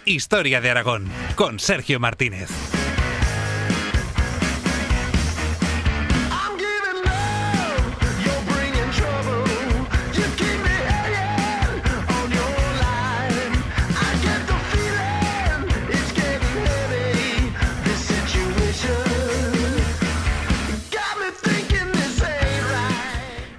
Historia de Aragón, con Sergio Martínez.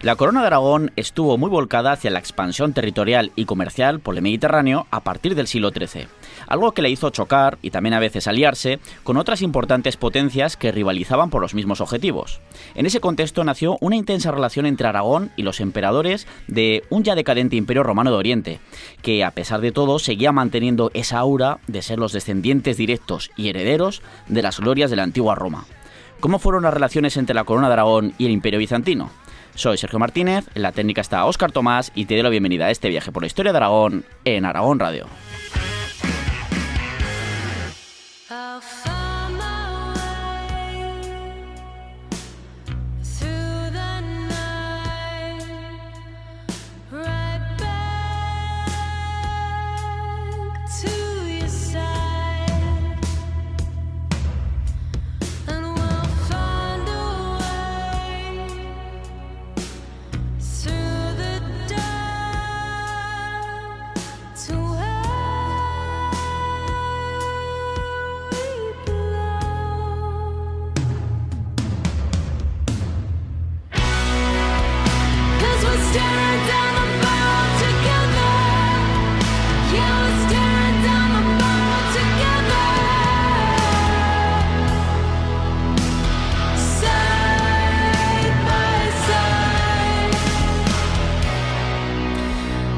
La Corona de Aragón estuvo muy volcada hacia la expansión territorial y comercial por el Mediterráneo a partir del siglo XIII, algo que le hizo chocar y también a veces aliarse con otras importantes potencias que rivalizaban por los mismos objetivos. En ese contexto nació una intensa relación entre Aragón y los emperadores de un ya decadente Imperio Romano de Oriente, que a pesar de todo seguía manteniendo esa aura de ser los descendientes directos y herederos de las glorias de la antigua Roma. ¿Cómo fueron las relaciones entre la Corona de Aragón y el Imperio Bizantino? Soy Sergio Martínez, en la técnica está Óscar Tomás y te doy la bienvenida a este viaje por la historia de Aragón en Aragón Radio.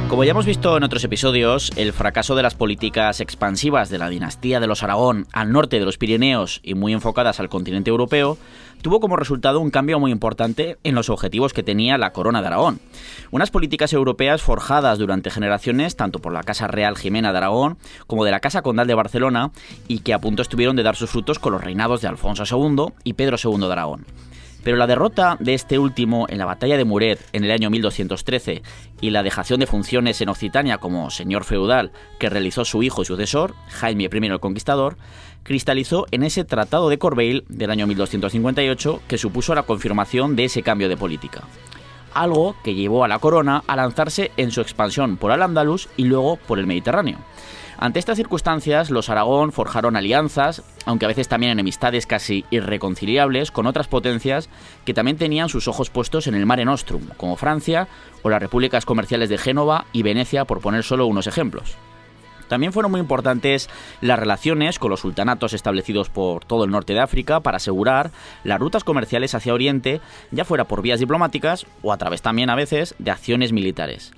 Como ya hemos visto en otros episodios, el fracaso de las políticas expansivas de la dinastía de los Aragón al norte de los Pirineos y muy enfocadas al continente europeo, tuvo como resultado un cambio muy importante en los objetivos que tenía la Corona de Aragón. Unas políticas europeas forjadas durante generaciones tanto por la Casa Real Jimena de Aragón como de la Casa Condal de Barcelona y que a punto estuvieron de dar sus frutos con los reinados de Alfonso II y Pedro II de Aragón. Pero la derrota de este último en la batalla de Muret en el año 1213 y la dejación de funciones en Occitania como señor feudal que realizó su hijo y sucesor, Jaime I el Conquistador, cristalizó en ese Tratado de Corbeil del año 1258 que supuso la confirmación de ese cambio de política. Algo que llevó a la corona a lanzarse en su expansión por Al-Ándalus y luego por el Mediterráneo. Ante estas circunstancias, los Aragón forjaron alianzas, aunque a veces también enemistades casi irreconciliables, con otras potencias que también tenían sus ojos puestos en el Mare Nostrum, como Francia o las repúblicas comerciales de Génova y Venecia, por poner solo unos ejemplos. También fueron muy importantes las relaciones con los sultanatos establecidos por todo el norte de África para asegurar las rutas comerciales hacia Oriente, ya fuera por vías diplomáticas o a través también a veces de acciones militares.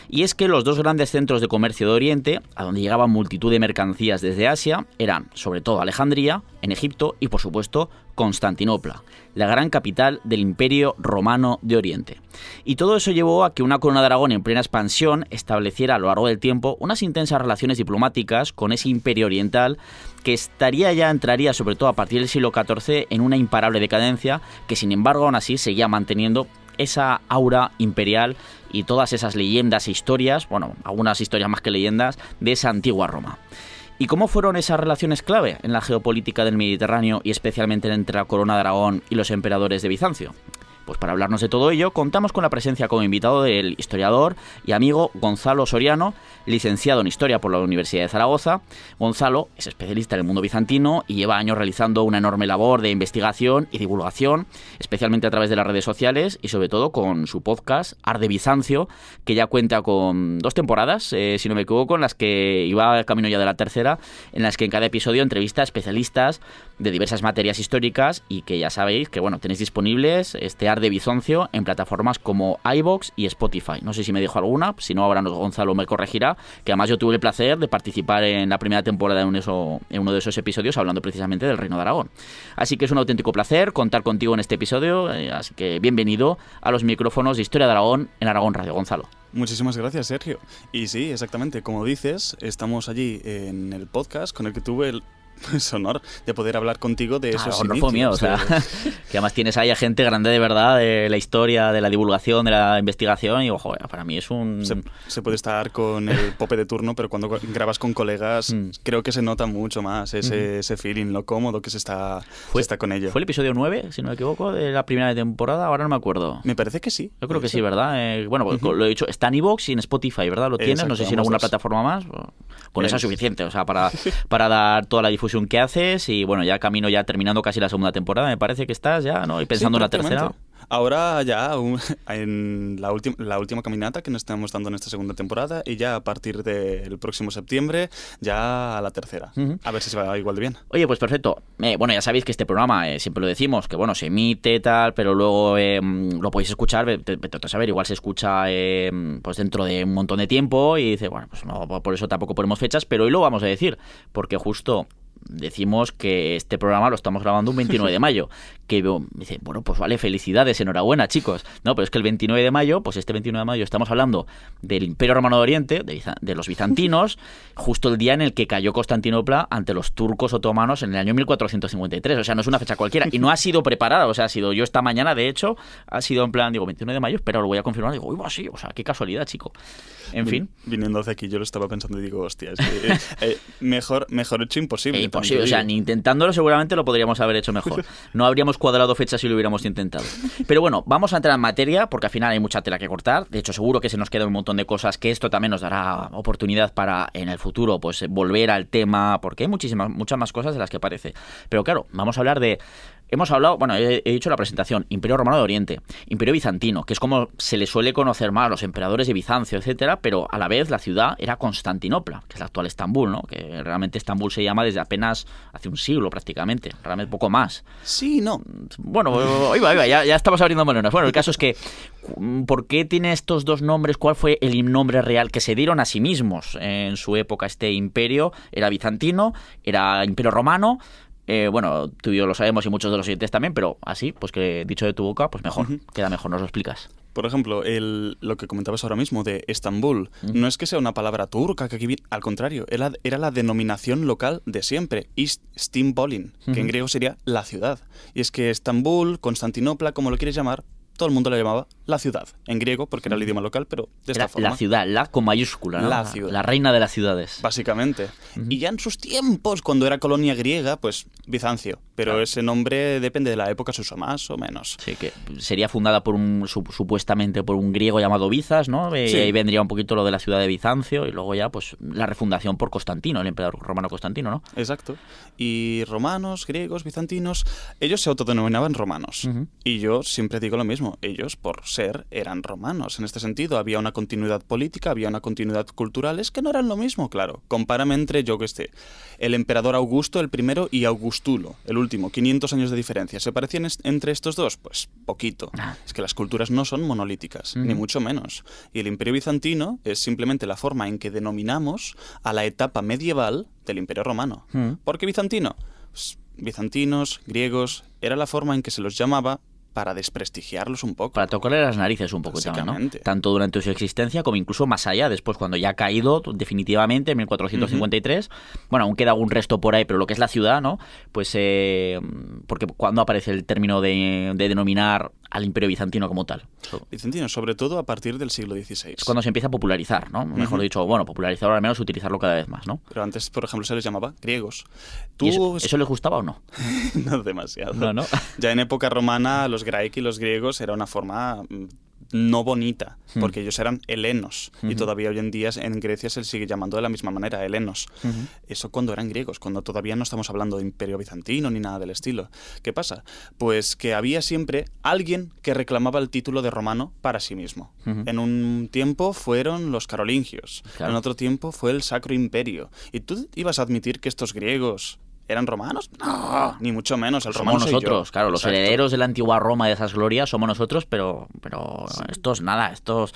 Y es que los dos grandes centros de comercio de Oriente, a donde llegaban multitud de mercancías desde Asia, eran sobre todo Alejandría, en Egipto, y por supuesto Constantinopla, la gran capital del Imperio Romano de Oriente. Y todo eso llevó a que una Corona de Aragón en plena expansión estableciera a lo largo del tiempo unas intensas relaciones diplomáticas con ese imperio oriental que entraría sobre todo a partir del siglo XIV en una imparable decadencia que sin embargo aún así seguía manteniendo esa aura imperial y todas esas leyendas e historias, bueno, algunas historias más que leyendas, de esa antigua Roma. ¿Y cómo fueron esas relaciones clave en la geopolítica del Mediterráneo y especialmente entre la Corona de Aragón y los emperadores de Bizancio? Pues para hablarnos de todo ello, contamos con la presencia como invitado del historiador y amigo Gonzalo Soriano, licenciado en Historia por la Universidad de Zaragoza. Gonzalo es especialista en el mundo bizantino y lleva años realizando una enorme labor de investigación y divulgación, especialmente a través de las redes sociales y sobre todo con su podcast Art de Bizancio, que ya cuenta con 2 temporadas, si no me equivoco, en las que iba camino ya de la tercera, en las que en cada episodio entrevista a especialistas de diversas materias históricas y que ya sabéis que bueno, tenéis disponibles este Art de Bizancio en plataformas como iVoox y Spotify. No sé si me dijo alguna, si no ahora Gonzalo me corregirá, que además yo tuve el placer de participar en la primera temporada en uno de esos episodios hablando precisamente del Reino de Aragón. Así que es un auténtico placer contar contigo en este episodio, así que bienvenido a los micrófonos de Historia de Aragón en Aragón Radio, Gonzalo. Muchísimas gracias, Sergio. Y sí, exactamente, como dices, estamos allí en el podcast con el que tuve pues honor de poder hablar contigo de esos honor inicios. fue mío, o sea, que además tienes ahí a gente grande de verdad, de la historia, de la divulgación, de la investigación, y ojo, para mí es un... Se puede estar con el pope de turno, pero cuando grabas con colegas creo que se nota mucho más ese feeling, lo cómodo que se está con ello. ¿Fue el episodio 9, si no me equivoco, de la primera temporada? Ahora no me acuerdo. Me parece que sí. Yo creo que sí, ¿verdad? Bueno, lo he dicho, está en iVoox y en Spotify, ¿verdad? Lo tienes, no sé si en alguna plataforma más. Con esa es suficiente, o sea, para dar toda la difusión que haces, y bueno, ya camino ya terminando casi la segunda temporada, me parece que estás ya, ¿no? Y pensando en la tercera. Ahora ya en la última caminata que nos estamos dando en esta segunda temporada, y ya a partir del próximo septiembre ya a la tercera. A ver si se va igual de bien. Oye, pues perfecto. Bueno, ya sabéis que este programa, siempre lo decimos, que bueno, se emite tal, pero luego lo podéis escuchar, a saber, igual se escucha pues dentro de un montón de tiempo, y dice, bueno, pues no, por eso tampoco ponemos fechas, pero hoy lo vamos a decir, porque justo decimos que este programa lo estamos grabando un 29 de mayo, que me dice, bueno, pues vale, felicidades, enhorabuena, chicos. No, pero es que el 29 de mayo, pues este 29 de mayo estamos hablando del Imperio Romano de Oriente, de los bizantinos, justo el día en el que cayó Constantinopla ante los turcos otomanos en el año 1453. O sea, no es una fecha cualquiera, y no ha sido preparada, o sea, ha sido yo esta mañana, de hecho, ha sido en plan, digo, 29 de mayo, pero lo voy a confirmar, digo, uy, sí, o sea, qué casualidad, chico. En fin. Viniendo hacia aquí, yo lo estaba pensando y digo, hostia, es que, mejor hecho imposible. Imposible, o sea, ni intentándolo seguramente lo podríamos haber hecho mejor. No habríamos cuadrado fechas si lo hubiéramos intentado. Pero bueno, vamos a entrar en materia, porque al final hay mucha tela que cortar. De hecho, seguro que se nos queda un montón de cosas, que esto también nos dará oportunidad para en el futuro pues volver al tema, porque hay muchas más cosas de las que parece. Pero claro, vamos a hablar de... Hemos hablado, bueno, he dicho la presentación, Imperio Romano de Oriente, Imperio Bizantino, que es como se le suele conocer más, los emperadores de Bizancio, etcétera, pero a la vez la ciudad era Constantinopla, que es la actual Estambul, ¿no? Que realmente Estambul se llama desde apenas hace un siglo prácticamente, realmente poco más. Sí, no. Bueno, ahí va, ya estamos abriendo melonas. Bueno, el caso es que, ¿por qué tiene estos dos nombres? ¿Cuál fue el nombre real que se dieron a sí mismos en su época? Este imperio era bizantino, era Imperio Romano. Bueno, tú y yo lo sabemos y muchos de los oyentes también, pero así, pues que dicho de tu boca, pues mejor, queda mejor, nos lo explicas. Por ejemplo, lo que comentabas ahora mismo de Estambul, no es que sea una palabra turca, que aquí, al contrario, era la denominación local de siempre, Istanbulin, que en griego sería la ciudad. Y es que Estambul, Constantinopla, como lo quieres llamar, todo el mundo la llamaba la ciudad, en griego, porque era el idioma local, pero de esta forma. La ciudad, la con mayúscula, ¿no? La ciudad. La reina de las ciudades. Básicamente. Y ya en sus tiempos, cuando era colonia griega, pues Bizancio. Pero ese nombre depende de la época, se usa más o menos. Sí, que sería fundada por supuestamente por un griego llamado Bizas, ¿no? Sí. Y ahí vendría un poquito lo de la ciudad de Bizancio, y luego ya, pues, la refundación por Constantino, el emperador romano Constantino, ¿no? Exacto. Y romanos, griegos, bizantinos, ellos se autodenominaban romanos. Y yo siempre digo lo mismo. Ellos, por ser, eran romanos. En este sentido, había una continuidad política, había una continuidad cultural, es que no eran lo mismo, claro. Compárame entre, el emperador Augusto, el primero, y Augustulo, el último, 500 años de diferencia. ¿Se parecían entre estos dos? Pues poquito. Es que las culturas no son monolíticas, ni mucho menos. Y el Imperio Bizantino es simplemente la forma en que denominamos a la etapa medieval del Imperio Romano. ¿Por qué bizantino? Pues, bizantinos, griegos, era la forma en que se los llamaba para desprestigiarlos un poco. Para tocarle las narices un poco también, ¿no? Tanto durante su existencia como incluso más allá, después cuando ya ha caído definitivamente en 1453. Bueno, aún queda algún resto por ahí, pero lo que es la ciudad, ¿no? Pues porque cuando aparece el término de denominar al Imperio Bizantino como tal. Bizantino, sobre todo a partir del siglo XVI. Es cuando se empieza a popularizar, ¿no? Mejor dicho, bueno, popularizar o al menos utilizarlo cada vez más, ¿no? Pero antes, por ejemplo, se les llamaba griegos. ¿Y eso les gustaba o no? No demasiado. No. Ya en época romana, los graeci y los griegos era una forma no bonita, porque ellos eran helenos, y todavía hoy en día en Grecia se les sigue llamando de la misma manera, helenos. Eso cuando eran griegos, cuando todavía no estamos hablando de Imperio Bizantino ni nada del estilo. ¿Qué pasa? Pues que había siempre alguien que reclamaba el título de romano para sí mismo. En un tiempo fueron los carolingios, en otro tiempo fue el Sacro Imperio. ¿Y tú ibas a admitir que estos griegos ¿eran romanos? No, ni mucho menos. El romano somos nosotros, claro, Exacto. Los herederos de la antigua Roma y de esas glorias somos nosotros, pero sí. Estos nada, estos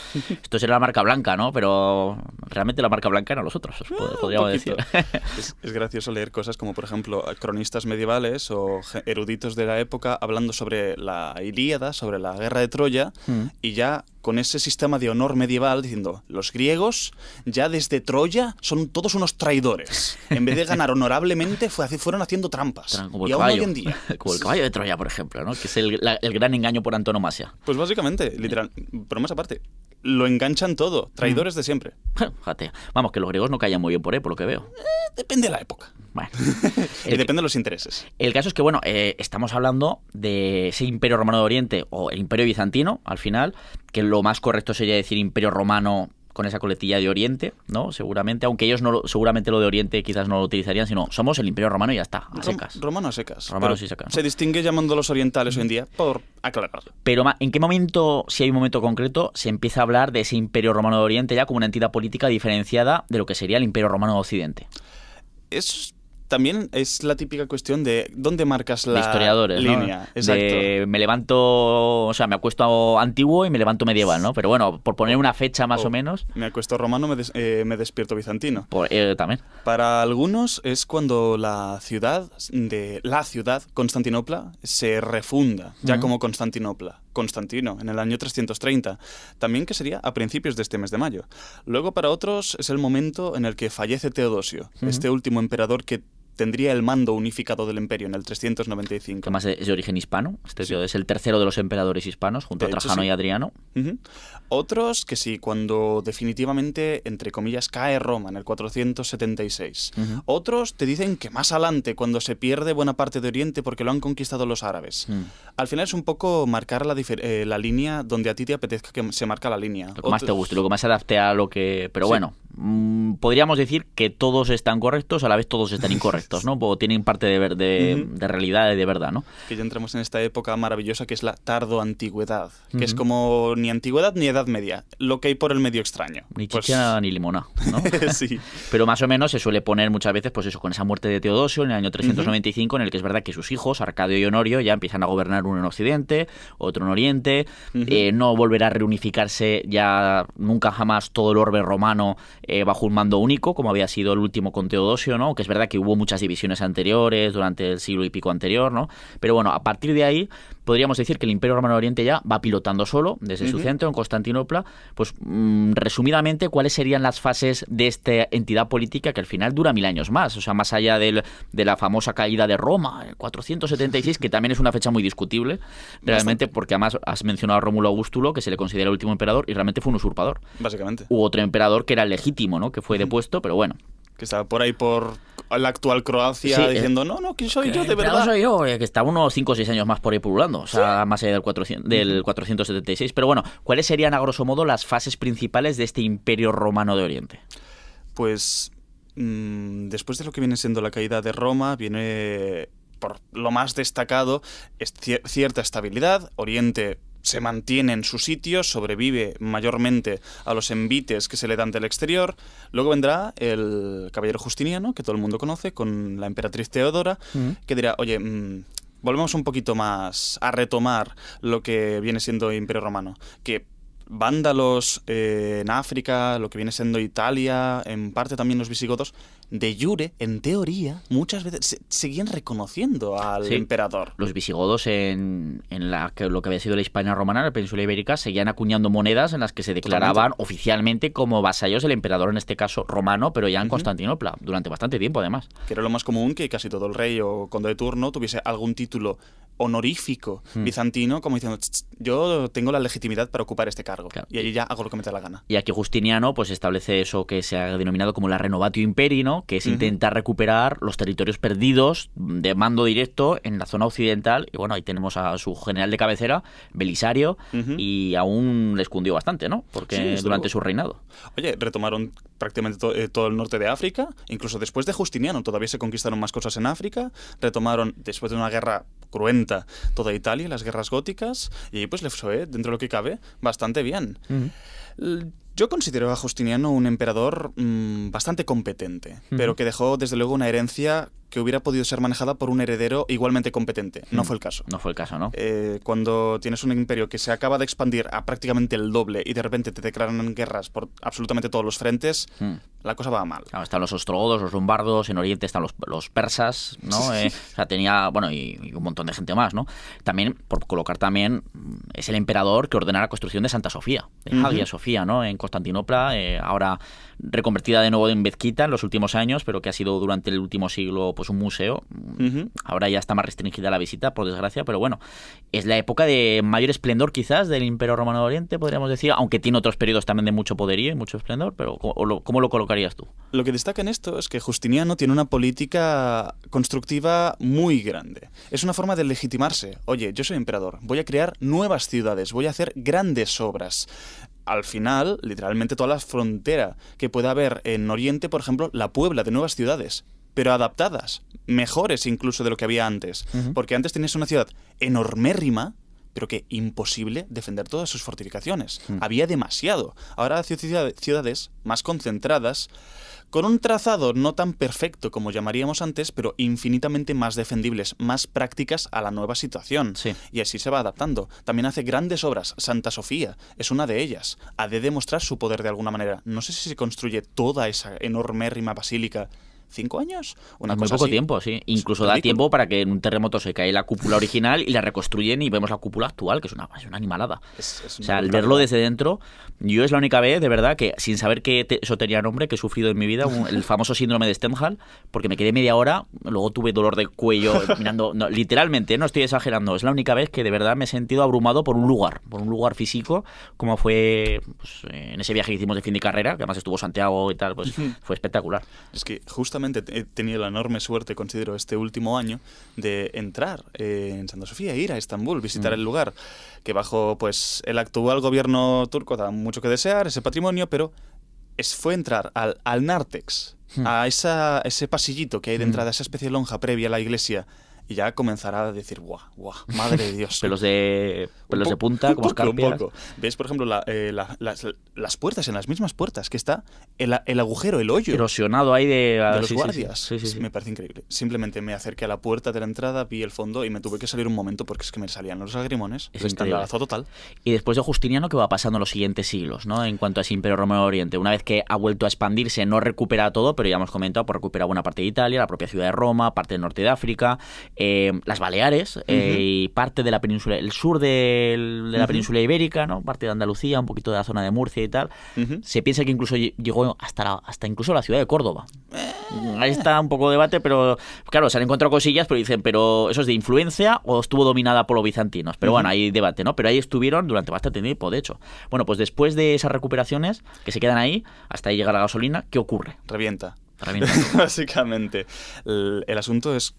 era la marca blanca, ¿no? Pero realmente la marca blanca eran los otros, podríamos decir. Es gracioso leer cosas como, por ejemplo, cronistas medievales o eruditos de la época hablando sobre la Ilíada, sobre la guerra de Troya, y ya con ese sistema de honor medieval diciendo, los griegos ya desde Troya son todos unos traidores. En vez de ganar honorablemente, fueron haciendo trampas. Como y el aún caballo, hoy en día. como el caballo de Troya, por ejemplo, ¿no? Que es el gran engaño por antonomasia. Pues básicamente, literal, pero más aparte, lo enganchan todo, traidores de siempre. Fíjate, vamos, que los griegos no caían muy bien por ahí, por lo que veo. Depende de la época. Bueno, Y depende de los intereses. el caso es que, bueno, estamos hablando de ese Imperio Romano de Oriente o el Imperio Bizantino, al final, que lo más correcto sería decir Imperio Romano con esa coletilla de Oriente, ¿no? Seguramente, aunque ellos seguramente lo de Oriente quizás no lo utilizarían, sino somos el Imperio Romano y ya está, a secas. Romano a secas. Romanos Pero y secas. se distingue llamándolos orientales hoy en día, por aclarar. Pero ¿en qué momento, si hay un momento concreto, se empieza a hablar de ese Imperio Romano de Oriente ya como una entidad política diferenciada de lo que sería el Imperio Romano de Occidente? También es la típica cuestión de dónde marcas la De historiadores, línea. ¿no? Exacto. Me levanto, o sea, me acuesto antiguo y me levanto medieval, ¿no? Pero bueno, por poner una fecha más o menos. Me acuesto romano, me despierto bizantino. También. Para algunos es cuando la ciudad Constantinopla se refunda ya como Constantino, en el año 330, también que sería a principios de este mes de mayo. Luego para otros es el momento en el que fallece Teodosio, este último emperador que tendría el mando unificado del imperio en el 395. Que más es de origen hispano. Este tío es el tercero de los emperadores hispanos, junto a Trajano y Adriano. Otros que sí, cuando definitivamente, entre comillas, cae Roma en el 476. Otros te dicen que más adelante, cuando se pierde buena parte de Oriente porque lo han conquistado los árabes. Al final es un poco marcar la línea donde a ti te apetezca que se marca la línea. Lo que más te guste, lo que más se adapte a lo que... Pero bueno, podríamos decir que todos están correctos, a la vez todos están incorrectos, ¿no? O tienen parte de realidad y de verdad, ¿no? Que ya entramos en esta época maravillosa que es la tardoantigüedad, que es como ni antigüedad ni edad media, lo que hay por el medio extraño. Ni chicha ni limona, ¿no? Sí. Pero más o menos se suele poner muchas veces, pues eso, con esa muerte de Teodosio en el año 395, en el que es verdad que sus hijos, Arcadio y Honorio, ya empiezan a gobernar uno en Occidente, otro en Oriente, no volverá a reunificarse ya nunca jamás todo el orbe romano bajo un mando único, como había sido el último con Teodosio, ¿no? Que es verdad que hubo muchas divisiones anteriores durante el siglo y pico anterior, ¿no? Pero bueno, a partir de ahí podríamos decir que el Imperio Romano de Oriente ya va pilotando solo desde su centro en Constantinopla. Pues resumidamente, ¿cuáles serían las fases de esta entidad política que al final dura 1000 años más? O sea, más allá de la famosa caída de Roma, el 476, que también es una fecha muy discutible, realmente, porque además has mencionado a Rómulo Augustulo, que se le considera el último emperador, y realmente fue un usurpador. Básicamente. Hubo otro emperador que era el legítimo, ¿no? Que fue depuesto, pero bueno. Que estaba por ahí por la actual Croacia diciendo, no, que soy yo de verdad. No soy yo, que está unos 5 o 6 años más por ahí pululando, o sea, más allá del 476. Pero bueno, ¿cuáles serían a grosso modo las fases principales de este Imperio Romano de Oriente? Pues después de lo que viene siendo la caída de Roma, viene por lo más destacado es cierta estabilidad. Oriente se mantiene en su sitio, sobrevive mayormente a los envites que se le dan del exterior. Luego vendrá el caballero Justiniano, que todo el mundo conoce, con la emperatriz Teodora, que dirá, oye, volvemos un poquito más a retomar lo que viene siendo Imperio Romano, que vándalos en África, lo que viene siendo Italia, en parte también los visigodos, de jure, en teoría, muchas veces seguían reconociendo al emperador. Los visigodos en lo que había sido la Hispania romana, la península ibérica, seguían acuñando monedas en las que se declaraban oficialmente como vasallos del emperador, en este caso romano, pero ya en Constantinopla, durante bastante tiempo además. Que era lo más común, que casi todo el rey o conde de turno tuviese algún título honorífico bizantino, como diciendo, yo tengo la legitimidad para ocupar este cargo, claro, y allí ya hago lo que me da la gana. Y aquí Justiniano pues establece eso que se ha denominado como la renovatio imperi, ¿no? Que es intentar recuperar los territorios perdidos de mando directo en la zona occidental. Y bueno, ahí tenemos a su general de cabecera, Belisario, y aún les cundió bastante, ¿no? Porque durante su reinado. Oye, retomaron prácticamente todo el norte de África, incluso después de Justiniano todavía se conquistaron más cosas en África, retomaron, después de una guerra cruenta, toda Italia, las guerras góticas, y pues les fue, dentro de lo que cabe, bastante bien. Yo considero a Justiniano un emperador bastante competente, pero que dejó desde luego una herencia que hubiera podido ser manejada por un heredero igualmente competente. No fue el caso. No fue el caso, ¿no? Cuando tienes un imperio que se acaba de expandir a prácticamente el doble y de repente te declaran guerras por absolutamente todos los frentes, la cosa va mal. Claro, están los ostrogodos, los lombardos, en Oriente están los persas, ¿no? O sea, tenía, bueno, y un montón de gente más, ¿no? También, por colocar también, es el emperador que ordena la construcción de Santa Sofía, de Hagia Sofía, ¿no? En Constantinopla, ahora reconvertida de nuevo en mezquita en los últimos años, pero que ha sido durante el último siglo pues un museo. Ahora ya está más restringida la visita, por desgracia, pero bueno, es la época de mayor esplendor quizás del Imperio Romano de Oriente, podríamos decir, aunque tiene otros periodos también de mucho poderío y mucho esplendor, pero ¿cómo lo colocarías tú? Lo que destaca en esto es que Justiniano tiene una política constructiva muy grande. Es una forma de legitimarse. Oye, yo soy emperador, voy a crear nuevas ciudades, voy a hacer grandes obras. Al final, literalmente toda la frontera que pueda haber en Oriente, por ejemplo, la puebla de nuevas ciudades, pero adaptadas, mejores incluso de lo que había antes. Porque antes tenías una ciudad enormérrima, pero que imposible defender todas sus fortificaciones. Había demasiado. Ahora ciudades más concentradas, con un trazado no tan perfecto como llamaríamos antes, pero infinitamente más defendibles, más prácticas a la nueva situación. Sí. Y así se va adaptando. También hace grandes obras. Santa Sofía es una de ellas. Ha de demostrar su poder de alguna manera. No sé si se construye toda esa enormérrima basílica. ¿5 años? Una cosa muy poco así. Tiempo, sí. Incluso da tiempo para que en un terremoto se cae la cúpula original y la reconstruyen y vemos la cúpula actual, que es una animalada. O sea, al verlo desde dentro, yo es la única vez, de verdad, que sin saber que eso tenía nombre, que he sufrido en mi vida, el famoso síndrome de Stendhal, porque me quedé media hora, luego tuve dolor de cuello mirando, no, literalmente, no estoy exagerando, es la única vez que de verdad me he sentido abrumado por un lugar físico, como fue pues, en ese viaje que hicimos de fin de carrera, que además estuvo Santiago y tal, pues fue espectacular. Es que justamente he tenido la enorme suerte, considero, este último año de entrar en Santa Sofía, ir a Estambul, visitar el lugar, que bajo pues el actual gobierno turco da mucho que desear, ese patrimonio, pero fue entrar al Nártex, a ese pasillito que hay de entrada, esa especie de lonja previa a la iglesia, y ya comenzará a decir, guau, madre de Dios. pelos de punta, como escarpias. Un poco. ¿Ves, por ejemplo, las puertas, en las mismas puertas, que está el agujero, el hoyo erosionado ahí de los guardias? Sí. Me parece increíble. Simplemente me acerqué a la puerta de la entrada, vi el fondo y me tuve que salir un momento porque es que me salían los lagrimones. Es escandalazo total. Y después de Justiniano, ¿qué va pasando en los siguientes siglos, ¿no? En cuanto a ese Imperio Romano de Oriente? Una vez que ha vuelto a expandirse, no recupera todo, pero ya hemos comentado, pues recupera buena parte de Italia, la propia ciudad de Roma, parte del norte de África, las Baleares y parte de la península, el sur de la península ibérica, ¿no? Parte de Andalucía, un poquito de la zona de Murcia y tal. Se piensa que incluso llegó hasta incluso la ciudad de Córdoba. Ahí está un poco de debate, pero claro, se han encontrado cosillas, pero dicen, ¿pero eso es de influencia o estuvo dominada por los bizantinos? Pero bueno, hay debate, ¿no? Pero ahí estuvieron durante bastante tiempo, de hecho. Bueno, pues después de esas recuperaciones, que se quedan ahí, hasta ahí llega la gasolina, ¿qué ocurre? Revienta. Básicamente. El asunto es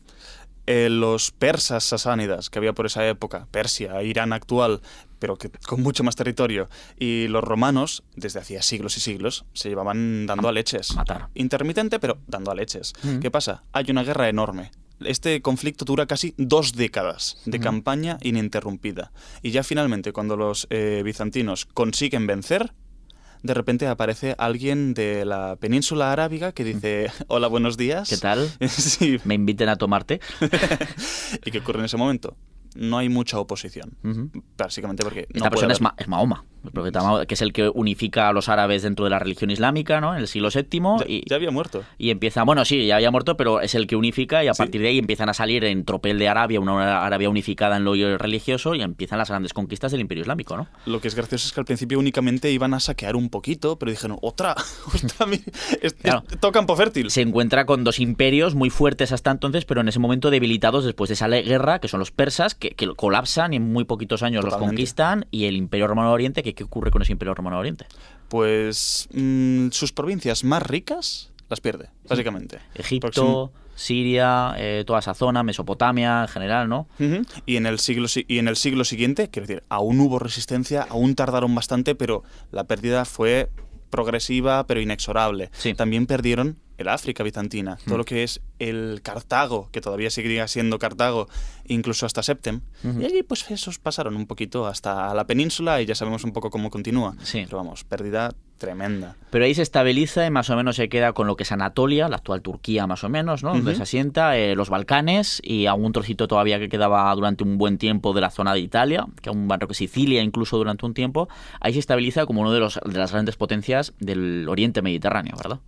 los persas sasánidas que había por esa época, Persia, Irán actual, pero que con mucho más territorio, y los romanos, desde hacía siglos y siglos, se llevaban dando a leches. Matar. Intermitente, pero dando a leches. ¿Qué pasa? Hay una guerra enorme. Este conflicto dura casi 2 décadas de campaña ininterrumpida. Y ya finalmente, cuando los bizantinos consiguen vencer, de repente aparece alguien de la península arábiga que dice, hola, buenos días. ¿Qué tal? Sí. Me inviten a tomarte. ¿Y qué ocurre en ese momento? No hay mucha oposición, básicamente porque esta persona es Mahoma, el profeta Mahoma, que es el que unifica a los árabes dentro de la religión islámica, ¿no? En el siglo VII. Ya había muerto. Y empieza, bueno, sí, ya había muerto, pero es el que unifica y a partir de ahí empiezan a salir en tropel de Arabia, una Arabia unificada en lo religioso, y empiezan las grandes conquistas del Imperio Islámico, ¿no? Lo que es gracioso es que al principio únicamente iban a saquear un poquito, pero dijeron, ¡otra! Claro. Toca campo fértil. Se encuentra con 2 imperios muy fuertes hasta entonces, pero en ese momento debilitados después de esa guerra, que son los persas, que colapsan y en muy poquitos años los conquistan, y el Imperio Romano de Oriente, ¿qué ocurre con ese Imperio Romano de Oriente? Pues sus provincias más ricas las pierde, básicamente. Egipto, Siria, toda esa zona, Mesopotamia en general, ¿no? Y en el siglo siguiente, quiero decir, aún hubo resistencia, aún tardaron bastante, pero la pérdida fue progresiva pero inexorable. Sí. También perdieron el África bizantina, todo lo que es el Cartago, que todavía seguiría siendo Cartago, incluso hasta Septem. Y allí pues esos pasaron un poquito hasta la península y ya sabemos un poco cómo continúa. Sí. Pero vamos, pérdida tremenda. Pero ahí se estabiliza y más o menos se queda con lo que es Anatolia, la actual Turquía más o menos, ¿no? Donde se asienta, los Balcanes y algún trocito todavía que quedaba durante un buen tiempo de la zona de Italia, que aún barrio que Sicilia incluso durante un tiempo. Ahí se estabiliza como uno de las grandes potencias del Oriente Mediterráneo, ¿verdad?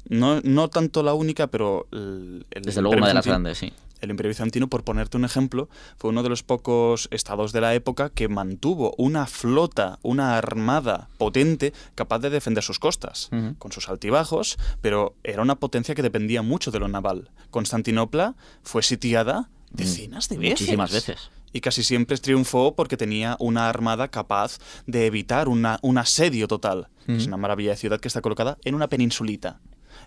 No tanto la única, pero desde luego una de las grandes, sí. El Imperio Bizantino, por ponerte un ejemplo, fue uno de los pocos estados de la época que mantuvo una flota, una armada potente capaz de defender sus costas, con sus altibajos, pero era una potencia que dependía mucho de lo naval. Constantinopla fue sitiada decenas de veces. Muchísimas veces. Y casi siempre triunfó porque tenía una armada capaz de evitar un asedio total. Es una maravilla de ciudad que está colocada en una peninsulita,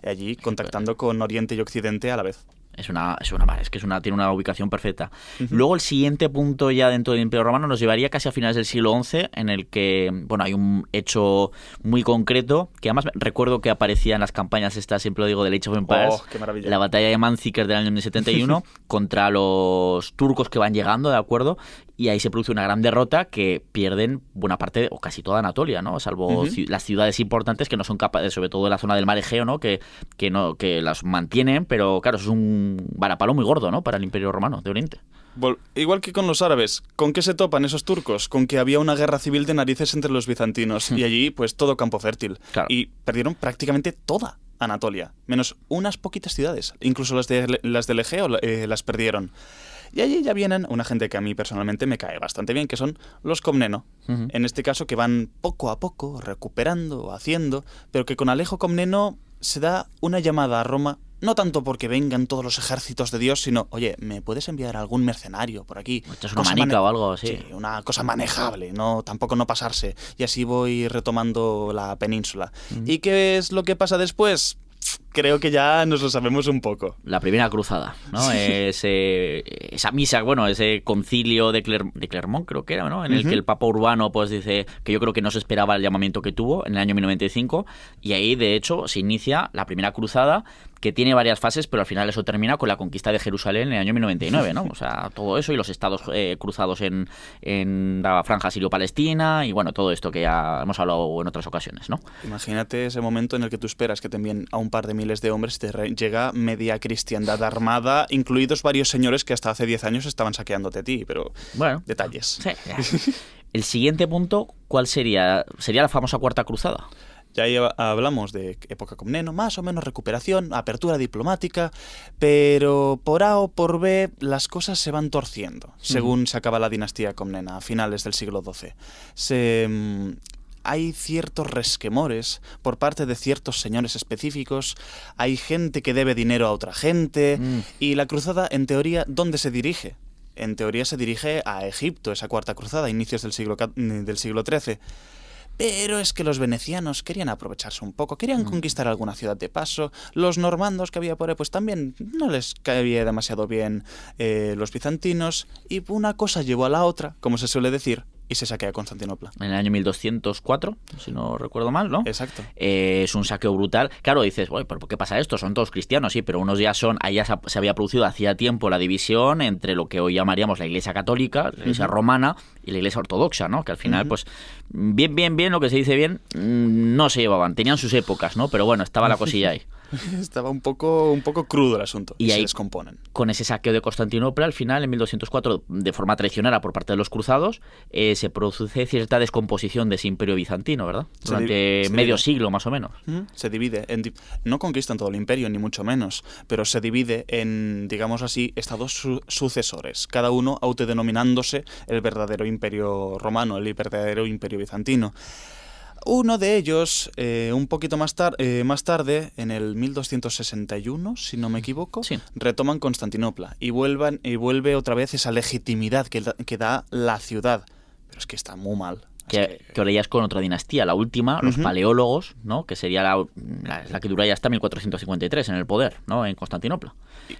allí contactando con Oriente y Occidente a la vez. Tiene una ubicación perfecta. Luego el siguiente punto ya dentro del Imperio Romano nos llevaría casi a finales del siglo XI, en el que, bueno, hay un hecho muy concreto, que además recuerdo que aparecía en las campañas estas, siempre lo digo, del Age of Empires, ¡Oh, qué maravilla! La batalla de Manzikert del año 71, contra los turcos que van llegando, ¿de acuerdo? Y ahí se produce una gran derrota que pierden buena parte o casi toda Anatolia, ¿no? Salvo las ciudades importantes que no son capaces, sobre todo en la zona del mar Egeo, ¿no? Que las mantienen, pero claro, eso es un varapalo muy gordo, ¿no? Para el Imperio Romano de Oriente. Igual que con los árabes, ¿con qué se topan esos turcos? Con que había una guerra civil de narices entre los bizantinos y allí pues todo campo fértil. Claro. Y perdieron prácticamente toda Anatolia, menos unas poquitas ciudades. Incluso las del Egeo las perdieron. Y allí ya vienen una gente que a mí personalmente me cae bastante bien, que son los Comneno. En este caso que van poco a poco recuperando, haciendo, pero que con Alejo Comneno se da una llamada a Roma, no tanto porque vengan todos los ejércitos de Dios, sino, oye, ¿me puedes enviar algún mercenario por aquí? Esto es una manica o algo así. Sí, una cosa manejable, tampoco no pasarse. Y así voy retomando la península. ¿Y qué es lo que pasa después? Creo que ya nos lo sabemos un poco. La primera cruzada, ¿no? Esa misa, bueno, ese concilio de Clermont, creo que era, ¿no? En el que el Papa Urbano pues dice que yo creo que no se esperaba el llamamiento que tuvo en el año 1095, y ahí, de hecho, se inicia la primera cruzada, que tiene varias fases, pero al final eso termina con la conquista de Jerusalén en el año 1099, ¿no? O sea, todo eso y los estados cruzados en la franja sirio-palestina y, bueno, todo esto que ya hemos hablado en otras ocasiones, ¿no? Imagínate ese momento en el que tú esperas que te envíen a un par de miles de hombres y te llega media cristiandad armada, incluidos varios señores que hasta hace 10 años estaban saqueándote a ti, pero bueno, detalles. Sí, ya. El siguiente punto, ¿cuál sería? Sería la famosa Cuarta Cruzada. Ya hablamos de época Comneno, más o menos recuperación, apertura diplomática, pero por A o por B las cosas se van torciendo, según se acaba la dinastía Comnena, a finales del siglo XII. Hay ciertos resquemores por parte de ciertos señores específicos, hay gente que debe dinero a otra gente, y la cruzada, en teoría, ¿dónde se dirige? En teoría se dirige a Egipto, esa Cuarta Cruzada, inicios del siglo XIII. Pero es que los venecianos querían aprovecharse un poco, querían conquistar alguna ciudad de paso. Los normandos que había por ahí, pues también no les caía demasiado bien los bizantinos. Y una cosa llevó a la otra, como se suele decir, y se saquea Constantinopla. En el año 1204, si no recuerdo mal, ¿no? Exacto. Es un saqueo brutal. Claro, dices, ¿pero por qué pasa esto? Son todos cristianos, sí, pero unos ya son... Ahí ya se había producido hacía tiempo la división entre lo que hoy llamaríamos la Iglesia Católica, la Iglesia Romana, y la Iglesia Ortodoxa, ¿no? Que al final, pues, bien, lo que se dice bien, no se llevaban. Tenían sus épocas, ¿no? Pero bueno, estaba la cosilla ahí. Estaba un poco crudo el asunto. Y ahí se descomponen. Con ese saqueo de Constantinopla, al final, en 1204, de forma traicionera por parte de los cruzados, se produce cierta descomposición de ese imperio bizantino, ¿verdad? Durante medio siglo, más o menos. Se divide. No conquistan todo el imperio, ni mucho menos, pero se divide en, digamos así, estados sucesores, cada uno autodenominándose el verdadero imperio romano, el verdadero imperio bizantino. Uno de ellos, un poquito más tarde, en el 1261, si no me equivoco, sí, retoman Constantinopla y vuelve otra vez esa legitimidad que da la ciudad. Pero es que está muy mal. Que ahora ya es con otra dinastía, la última, los paleólogos, ¿no? Que sería la que dura ya hasta 1453 en el poder, ¿no? En Constantinopla.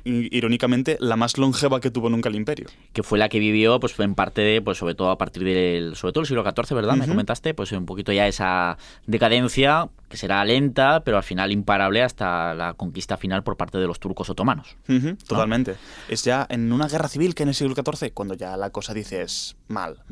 Irónicamente, la más longeva que tuvo nunca el imperio. Que fue la que vivió, pues en parte de, pues sobre todo a partir del siglo XIV, ¿verdad? Me comentaste, pues un poquito ya esa decadencia que será lenta, pero al final imparable hasta la conquista final por parte de los turcos otomanos. Totalmente. Es ya en una guerra civil que en el siglo XIV cuando ya la cosa dices mal.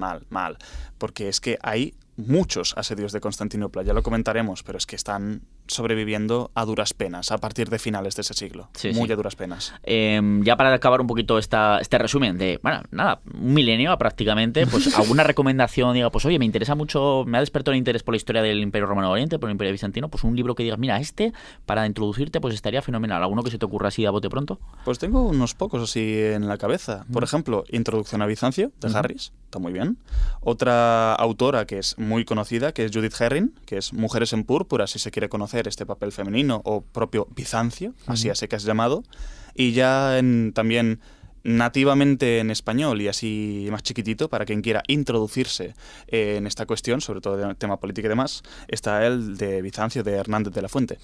Porque es que hay muchos asedios de Constantinopla, ya lo comentaremos, pero es que están sobreviviendo a duras penas a partir de finales de ese siglo. A duras penas. Ya para acabar un poquito este resumen de, bueno, nada, un milenio prácticamente, pues alguna recomendación, diga, pues oye, me interesa mucho, me ha despertado el interés por la historia del Imperio Romano de Oriente, por el Imperio Bizantino, pues un libro que digas, mira, para introducirte, pues estaría fenomenal. ¿Alguno que se te ocurra así a bote pronto? Pues tengo unos pocos así en la cabeza. Por ejemplo, Introducción a Bizancio, de Harris, está muy bien. Otra autora que es muy conocida, que es Judith Herring, que es Mujeres en Púrpura, si se quiere conocer este papel femenino, o propio Bizancio, así a secas llamado. Y ya también nativamente en español y así más chiquitito, para quien quiera introducirse en esta cuestión, sobre todo de tema político y demás, está el de Bizancio, de Hernández de la Fuente.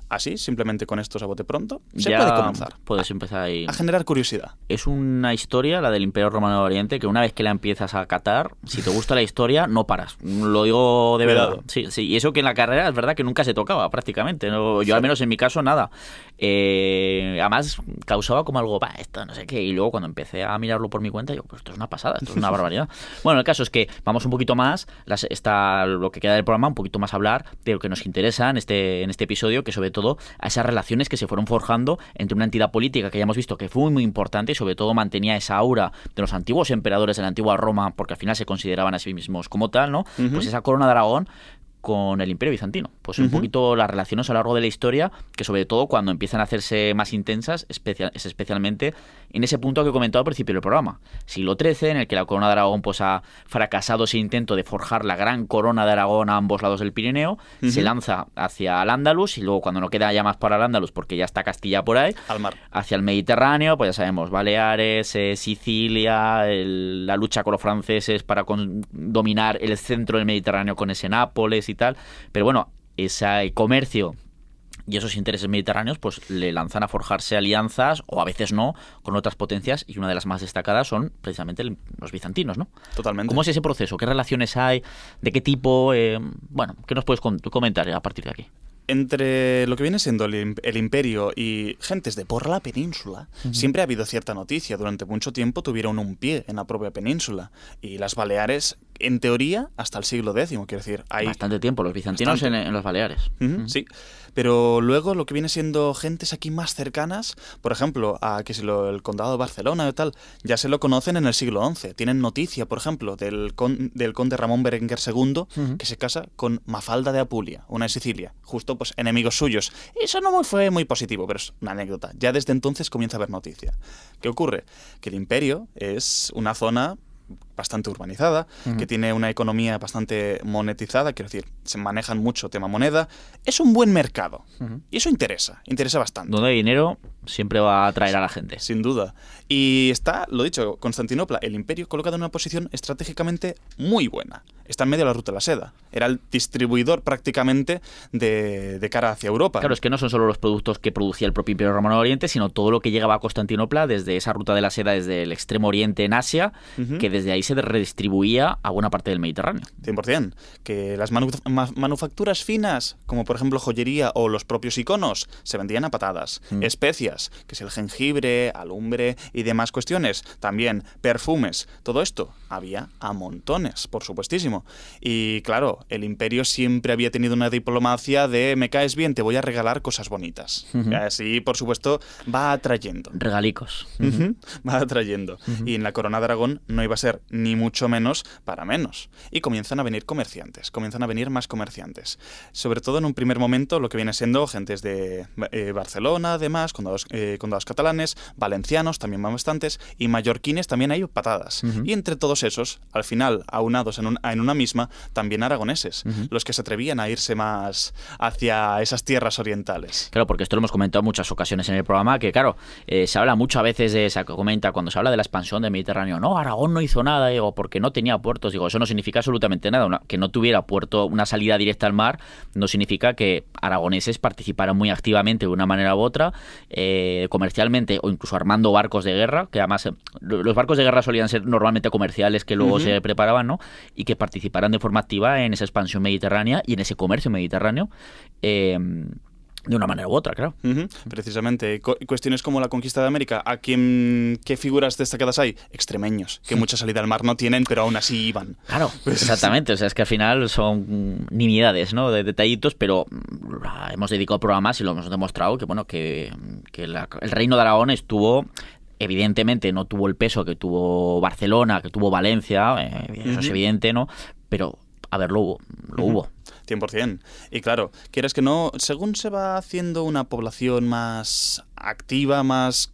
Así, simplemente con estos a bote pronto, se puede comenzar. Puedes empezar ahí a generar curiosidad. Es una historia, la del Imperio Romano de Oriente, que una vez que la empiezas a catar, si te gusta la historia, no paras. Lo digo de verdad. Sí, y eso que en la carrera es verdad que nunca se tocaba prácticamente. ¿No? Yo al menos en mi caso nada. Además causaba como algo, esto no sé qué, y luego cuando empecé a mirarlo por mi cuenta, yo, pues esto es una pasada, esto es una barbaridad. Bueno, el caso es que vamos un poquito más, lo que queda del programa, un poquito más a hablar de lo que nos interesa en este episodio, que sobre todo a esas relaciones que se fueron forjando entre una entidad política que ya hemos visto que fue muy importante y sobre todo mantenía esa aura de los antiguos emperadores de la antigua Roma, porque al final se consideraban a sí mismos como tal, ¿no? Pues esa corona de Aragón con el Imperio Bizantino. Pues un poquito las relaciones a lo largo de la historia, que sobre todo cuando empiezan a hacerse más intensas, es especialmente en ese punto que he comentado al principio del programa. Siglo XIII, en el que la corona de Aragón pues ha fracasado ese intento de forjar la gran corona de Aragón a ambos lados del Pirineo, se lanza hacia el Andalus y luego cuando no queda ya más para el Andalus, porque ya está Castilla por ahí, al mar, hacia el Mediterráneo, pues ya sabemos, Baleares, Sicilia, la lucha con los franceses para dominar el centro del Mediterráneo con ese Nápoles y tal, pero bueno, ese comercio y esos intereses mediterráneos pues le lanzan a forjarse alianzas, o a veces no, con otras potencias, y una de las más destacadas son precisamente los bizantinos, ¿no? Totalmente. ¿Cómo es ese proceso? ¿Qué relaciones hay? ¿De qué tipo? Bueno, ¿qué nos puedes comentar a partir de aquí? Entre lo que viene siendo el imperio y gentes de por la península, siempre ha habido cierta noticia. Durante mucho tiempo tuvieron un pie en la propia península. Y las Baleares, en teoría, hasta el siglo X, quiero decir. Hay bastante tiempo, los bizantinos en los Baleares. Sí, pero luego lo que viene siendo gentes aquí más cercanas, por ejemplo, el condado de Barcelona y tal, ya se lo conocen en el siglo XI. Tienen noticia, por ejemplo, del conde Ramón Berenguer II, que se casa con Mafalda de Apulia, una de Sicilia, justo pues enemigos suyos. Eso no fue muy positivo, pero es una anécdota. Ya desde entonces comienza a haber noticia. ¿Qué ocurre? Que el imperio es una zona bastante urbanizada, que tiene una economía bastante monetizada, quiero decir, se manejan mucho tema moneda, es un buen mercado, y eso interesa bastante. Donde hay dinero siempre va a atraer a la gente. Sin duda. Y está, lo dicho, Constantinopla, el imperio, colocado en una posición estratégicamente muy buena. Está en medio de la ruta de la seda. Era el distribuidor prácticamente de cara hacia Europa. Claro, es que no son solo los productos que producía el propio Imperio Romano de Oriente, sino todo lo que llegaba a Constantinopla desde esa ruta de la seda, desde el extremo oriente en Asia, que desde ahí se redistribuía a buena parte del Mediterráneo. 100%. Que las manufacturas finas, como por ejemplo joyería o los propios iconos, se vendían a patadas. Especias, que es el jengibre, alumbre y demás cuestiones. También perfumes. Todo esto había a montones, por supuestísimo. Y claro, el imperio siempre había tenido una diplomacia de me caes bien, te voy a regalar cosas bonitas. Y así, por supuesto, va atrayendo. Regalicos. Va atrayendo. Y en la corona de Aragón no iba a ser ni mucho menos para menos. Y comienzan a venir comerciantes, comienzan a venir más comerciantes. Sobre todo en un primer momento lo que viene siendo gentes de Barcelona, además, condados catalanes, valencianos, también van bastantes, y mallorquines también hay patadas. Y entre todos esos, al final, aunados en una misma, también aragoneses, los que se atrevían a irse más hacia esas tierras orientales. Claro, porque esto lo hemos comentado en muchas ocasiones en el programa, que claro, se habla mucho a veces se comenta cuando se habla de la expansión del Mediterráneo, no, Aragón no hizo nada, bloqueada o porque no tenía puertos. Digo, eso no significa absolutamente nada. Que no tuviera puerto, una salida directa al mar, no significa que aragoneses participaran muy activamente de una manera u otra, comercialmente o incluso armando barcos de guerra, que además los barcos de guerra solían ser normalmente comerciales que luego se preparaban, ¿no? Y que participaran de forma activa en esa expansión mediterránea y en ese comercio mediterráneo. De una manera u otra, claro. Precisamente. Cuestiones como la conquista de América, ¿qué figuras destacadas hay? Extremeños, que mucha salida al mar no tienen, pero aún así iban. Claro, exactamente. O sea, es que al final son nimiedades, ¿no? De detallitos, pero hemos dedicado programas y lo hemos demostrado que el Reino de Aragón estuvo... Evidentemente no tuvo el peso que tuvo Barcelona, que tuvo Valencia, eso es evidente, ¿no? Pero, a ver, lo hubo. 100%. Y claro, quieras que no, según se va haciendo una población más activa, más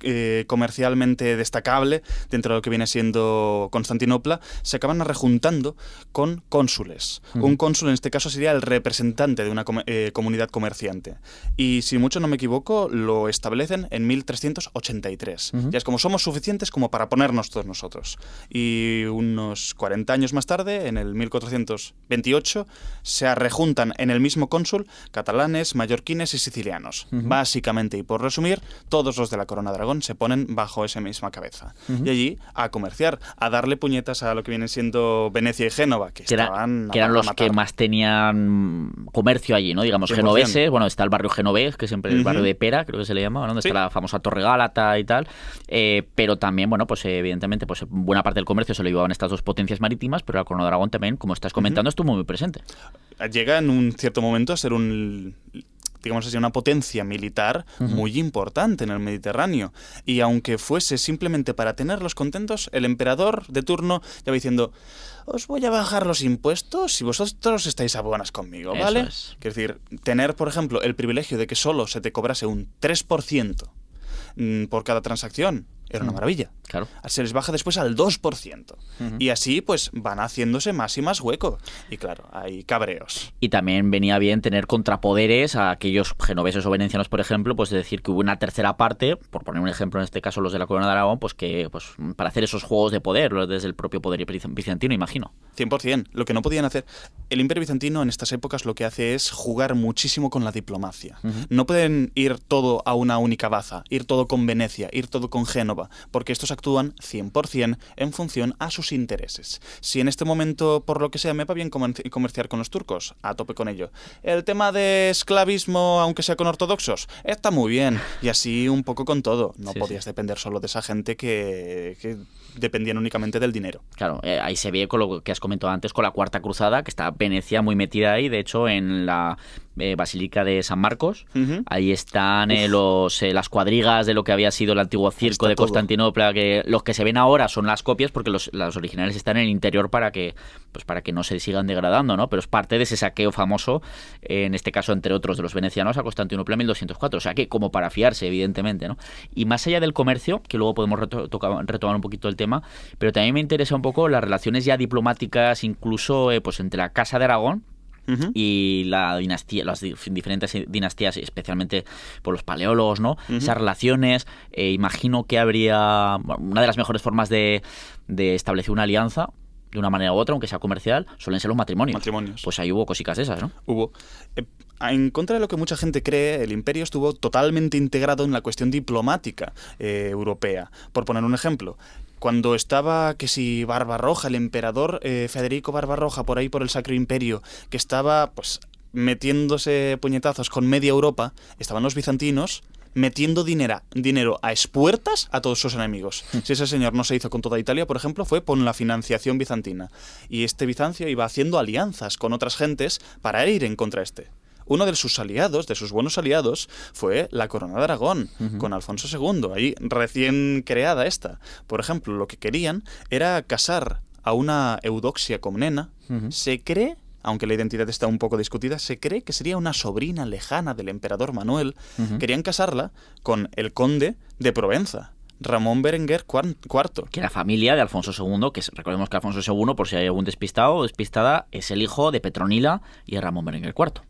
comercialmente destacable dentro de lo que viene siendo Constantinopla, se acaban rejuntando con cónsules. Un cónsul en este caso sería el representante de una comunidad comerciante. Y si mucho no me equivoco, lo establecen en 1383. Ya es como somos suficientes como para ponernos todos nosotros. Y unos 40 años más tarde, en el 1428, se rejuntan en el mismo cónsul catalanes, mallorquines y sicilianos. Básicamente, y por resumir, todos los de la Corona de Aragón se ponen bajo esa misma cabeza. Y allí a comerciar, a darle puñetas a lo que vienen siendo Venecia y Génova, que eran los que más tenían comercio allí, ¿no? Digamos, 100%. Genoveses, bueno, está el barrio genovés, que siempre es el barrio de Pera, creo que se le llama, ¿no? Donde está la famosa Torre Gálata y tal, pero también, bueno, pues evidentemente, pues buena parte del comercio se lo llevaban estas dos potencias marítimas, pero la Corona de Aragón también, como estás comentando, estuvo muy presente. Llega en un cierto momento a ser digamos así, una potencia militar muy importante en el Mediterráneo. Y aunque fuese simplemente para tenerlos contentos, el emperador de turno ya va diciendo: os voy a bajar los impuestos si vosotros estáis a buenas conmigo, ¿vale? Eso es. Es decir, tener, por ejemplo, el privilegio de que solo se te cobrase un 3% por cada transacción era una maravilla. Claro. Se les baja después al 2%. Y así, pues, van haciéndose más y más hueco. Y claro, hay cabreos. Y también venía bien tener contrapoderes a aquellos genoveses o venecianos, por ejemplo, pues de decir que hubo una tercera parte, por poner un ejemplo en este caso los de la Corona de Aragón, pues que pues para hacer esos juegos de poder, desde el propio poder bizantino, imagino. 100%. Lo que no podían hacer. El Imperio Bizantino en estas épocas lo que hace es jugar muchísimo con la diplomacia. No pueden ir todo a una única baza, ir todo con Venecia, ir todo con Génova, porque estos actúan 100% en función a sus intereses. Si en este momento, por lo que sea, me va bien comerciar con los turcos, a tope con ello. El tema de esclavismo, aunque sea con ortodoxos, está muy bien. Y así un poco con todo. No podías depender solo de esa gente que dependían únicamente del dinero. Claro, ahí se ve con lo que has comentado antes, con la Cuarta Cruzada, que está Venecia muy metida ahí. De hecho, en la Basílica de San Marcos, ahí están las cuadrigas de lo que había sido el antiguo circo de Constantinopla, que los que se ven ahora son las copias, porque los originales están en el interior para que no se sigan degradando, ¿no? Pero es parte de ese saqueo famoso, en este caso, entre otros, de los venecianos a Constantinopla en 1204. O sea que, como para fiarse, evidentemente, ¿no? Y más allá del comercio, que luego podemos retomar un poquito el tema, pero también me interesa un poco las relaciones ya diplomáticas, incluso pues entre la Casa de Aragón y la dinastía, las diferentes dinastías, especialmente por los paleólogos, ¿no? Esas relaciones, imagino que habría una de las mejores formas de establecer una alianza de una manera u otra, aunque sea comercial, suelen ser los matrimonios. Pues ahí hubo cositas de esas, ¿no? Hubo. En contra de lo que mucha gente cree, el imperio estuvo totalmente integrado en la cuestión diplomática europea. Por poner un ejemplo, cuando estaba, que si Barbarroja, el emperador Federico Barbarroja, por ahí por el Sacro Imperio, que estaba pues metiéndose puñetazos con media Europa, estaban los bizantinos metiendo dinero a espuertas a todos sus enemigos. Si ese señor no se hizo con toda Italia, por ejemplo, fue por la financiación bizantina. Y este Bizancio iba haciendo alianzas con otras gentes para ir en contra Uno de sus aliados, de sus buenos aliados, fue la Corona de Aragón, con Alfonso II, ahí recién creada esta. Por ejemplo, lo que querían era casar a una Eudoxia Comnena. Se cree, aunque la identidad está un poco discutida, se cree que sería una sobrina lejana del emperador Manuel. Querían casarla con el conde de Provenza, Ramón Berenguer IV. Que era familia de Alfonso II, que recordemos que Alfonso II, por si hay algún despistado o despistada, es el hijo de Petronila y de Ramón Berenguer IV.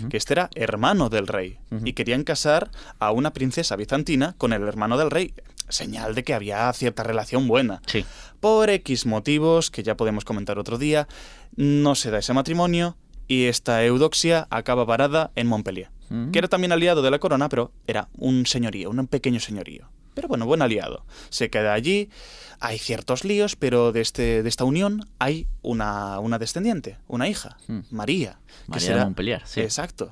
Que este era hermano del rey. Y querían casar a una princesa bizantina con el hermano del rey. señal de que había cierta relación buena. Sí. Por X motivos, que ya podemos comentar otro día, no se da ese matrimonio y esta Eudoxia acaba varada en Montpellier, que era también aliado de la corona, pero era un señorío, un pequeño señorío. Pero bueno, buen aliado. Se queda allí, hay ciertos líos, pero de esta unión hay una descendiente, una hija, María. María de Montpellier, sí. Exacto.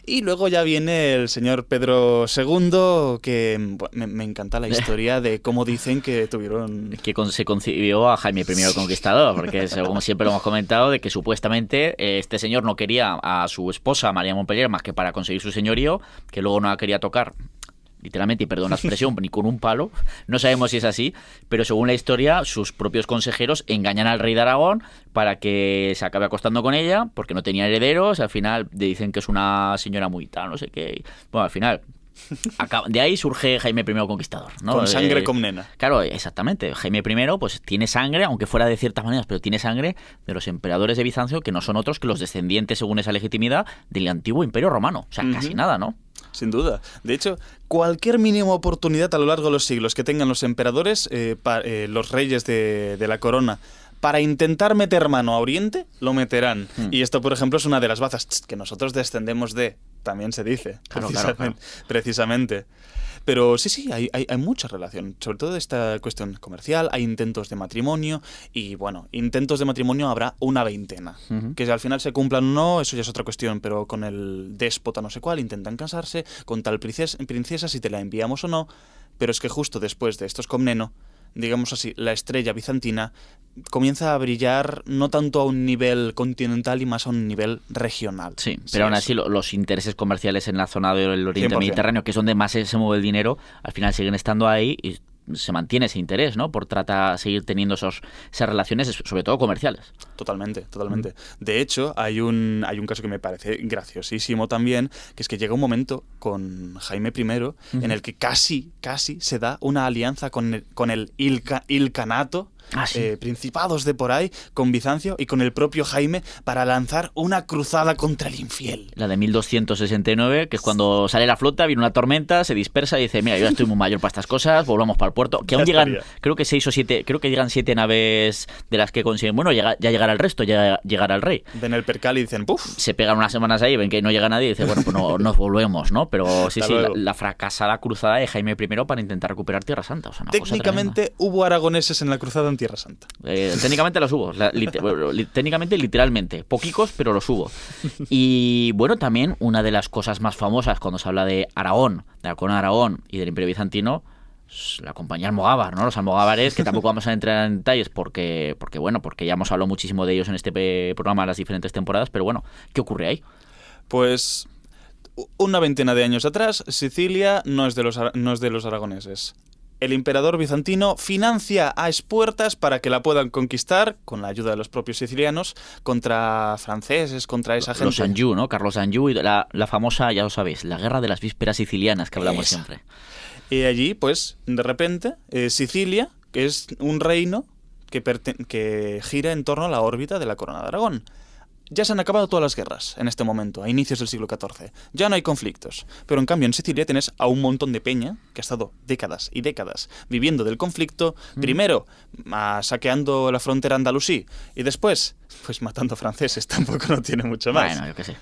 Y luego ya viene el señor Pedro II, que me encanta la historia de cómo dicen que tuvieron... Que se concibió a Jaime I el Conquistador, porque según siempre lo hemos comentado, de que supuestamente este señor no quería a su esposa, María de Montpellier, más que para conseguir su señorío, que luego no la quería tocar, literalmente, y perdón la expresión, ni con un palo. No sabemos si es así, pero según la historia, sus propios consejeros engañan al rey de Aragón para que se acabe acostando con ella, porque no tenía herederos. Al final le dicen que es una señora muy tal, no sé qué. Bueno, al final, de ahí surge Jaime I el Conquistador, ¿no? Con sangre con nena. Claro, exactamente. Jaime I pues tiene sangre, aunque fuera de ciertas maneras, pero tiene sangre de los emperadores de Bizancio, que no son otros que los descendientes, según esa legitimidad, del antiguo Imperio Romano. O sea, casi nada, ¿no? Sin duda. De hecho, cualquier mínima oportunidad a lo largo de los siglos que tengan los emperadores, los reyes de la corona, para intentar meter mano a Oriente, lo meterán. Y esto, por ejemplo, es una de las bazas que nosotros descendemos de, también se dice, claro. precisamente. Pero sí, hay mucha relación, sobre todo esta cuestión comercial, hay intentos de matrimonio y, bueno, intentos de matrimonio habrá una veintena. Que si al final se cumplan o no, eso ya es otra cuestión, pero con el déspota no sé cuál intentan casarse, con tal princesa si te la enviamos o no, pero es que justo después de estos Comneno, digamos así, la estrella bizantina comienza a brillar no tanto a un nivel continental y más a un nivel regional. Sí, pero aún así los intereses comerciales en la zona del Oriente 100%. Mediterráneo, que es donde más se mueve el dinero, al final siguen estando ahí y se mantiene ese interés, ¿no? Por seguir teniendo esas relaciones, sobre todo comerciales. Totalmente. De hecho, hay un caso que me parece graciosísimo también, que es que llega un momento con Jaime I en el que casi se da una alianza con el Ilcanato, principados de por ahí, con Bizancio y con el propio Jaime para lanzar una cruzada contra el infiel. La de 1269, que es cuando sale la flota, viene una tormenta, se dispersa y dice, mira, yo ya estoy muy mayor para estas cosas, volvamos para el puerto. Que aún llegan, creo que 6 o 7, creo que llegan 7 naves de las que consiguen, bueno, ya llegará el resto, ya llegará el rey. Ven el percal y dicen, ¡puf! Se pegan unas semanas ahí, ven que no llega nadie y dice, bueno, pues no, nos volvemos, ¿no? Pero sí, la fracasada cruzada de Jaime I para intentar recuperar Tierra Santa. O sea, técnicamente hubo aragoneses en la cruzada en Tierra Santa. Técnicamente los hubo, técnicamente, literalmente, poquicos, pero los hubo. Y bueno, también una de las cosas más famosas cuando se habla de Aragón, de la corona de Aragón y del Imperio Bizantino, la compañía almogávar, ¿no? Los almogávares, que tampoco vamos a entrar en detalles porque ya hemos hablado muchísimo de ellos en este programa en las diferentes temporadas, pero bueno, ¿qué ocurre ahí? Pues una veintena de años atrás, Sicilia no es de los aragoneses. El emperador bizantino financia a espuertas para que la puedan conquistar, con la ayuda de los propios sicilianos, contra franceses, contra esa gente. Los Anjou, ¿no? Carlos Anjou y la famosa, ya lo sabéis, la guerra de las vísperas sicilianas que hablamos siempre. Y allí, pues, de repente, Sicilia, que es un reino que gira en torno a la órbita de la corona de Aragón. Ya se han acabado todas las guerras en este momento, a inicios del siglo XIV. Ya no hay conflictos. Pero en cambio en Sicilia tienes a un montón de peña que ha estado décadas y décadas viviendo del conflicto. Primero saqueando la frontera andalusí y después pues matando franceses. Tampoco no tiene mucho más. Bueno, yo qué sé.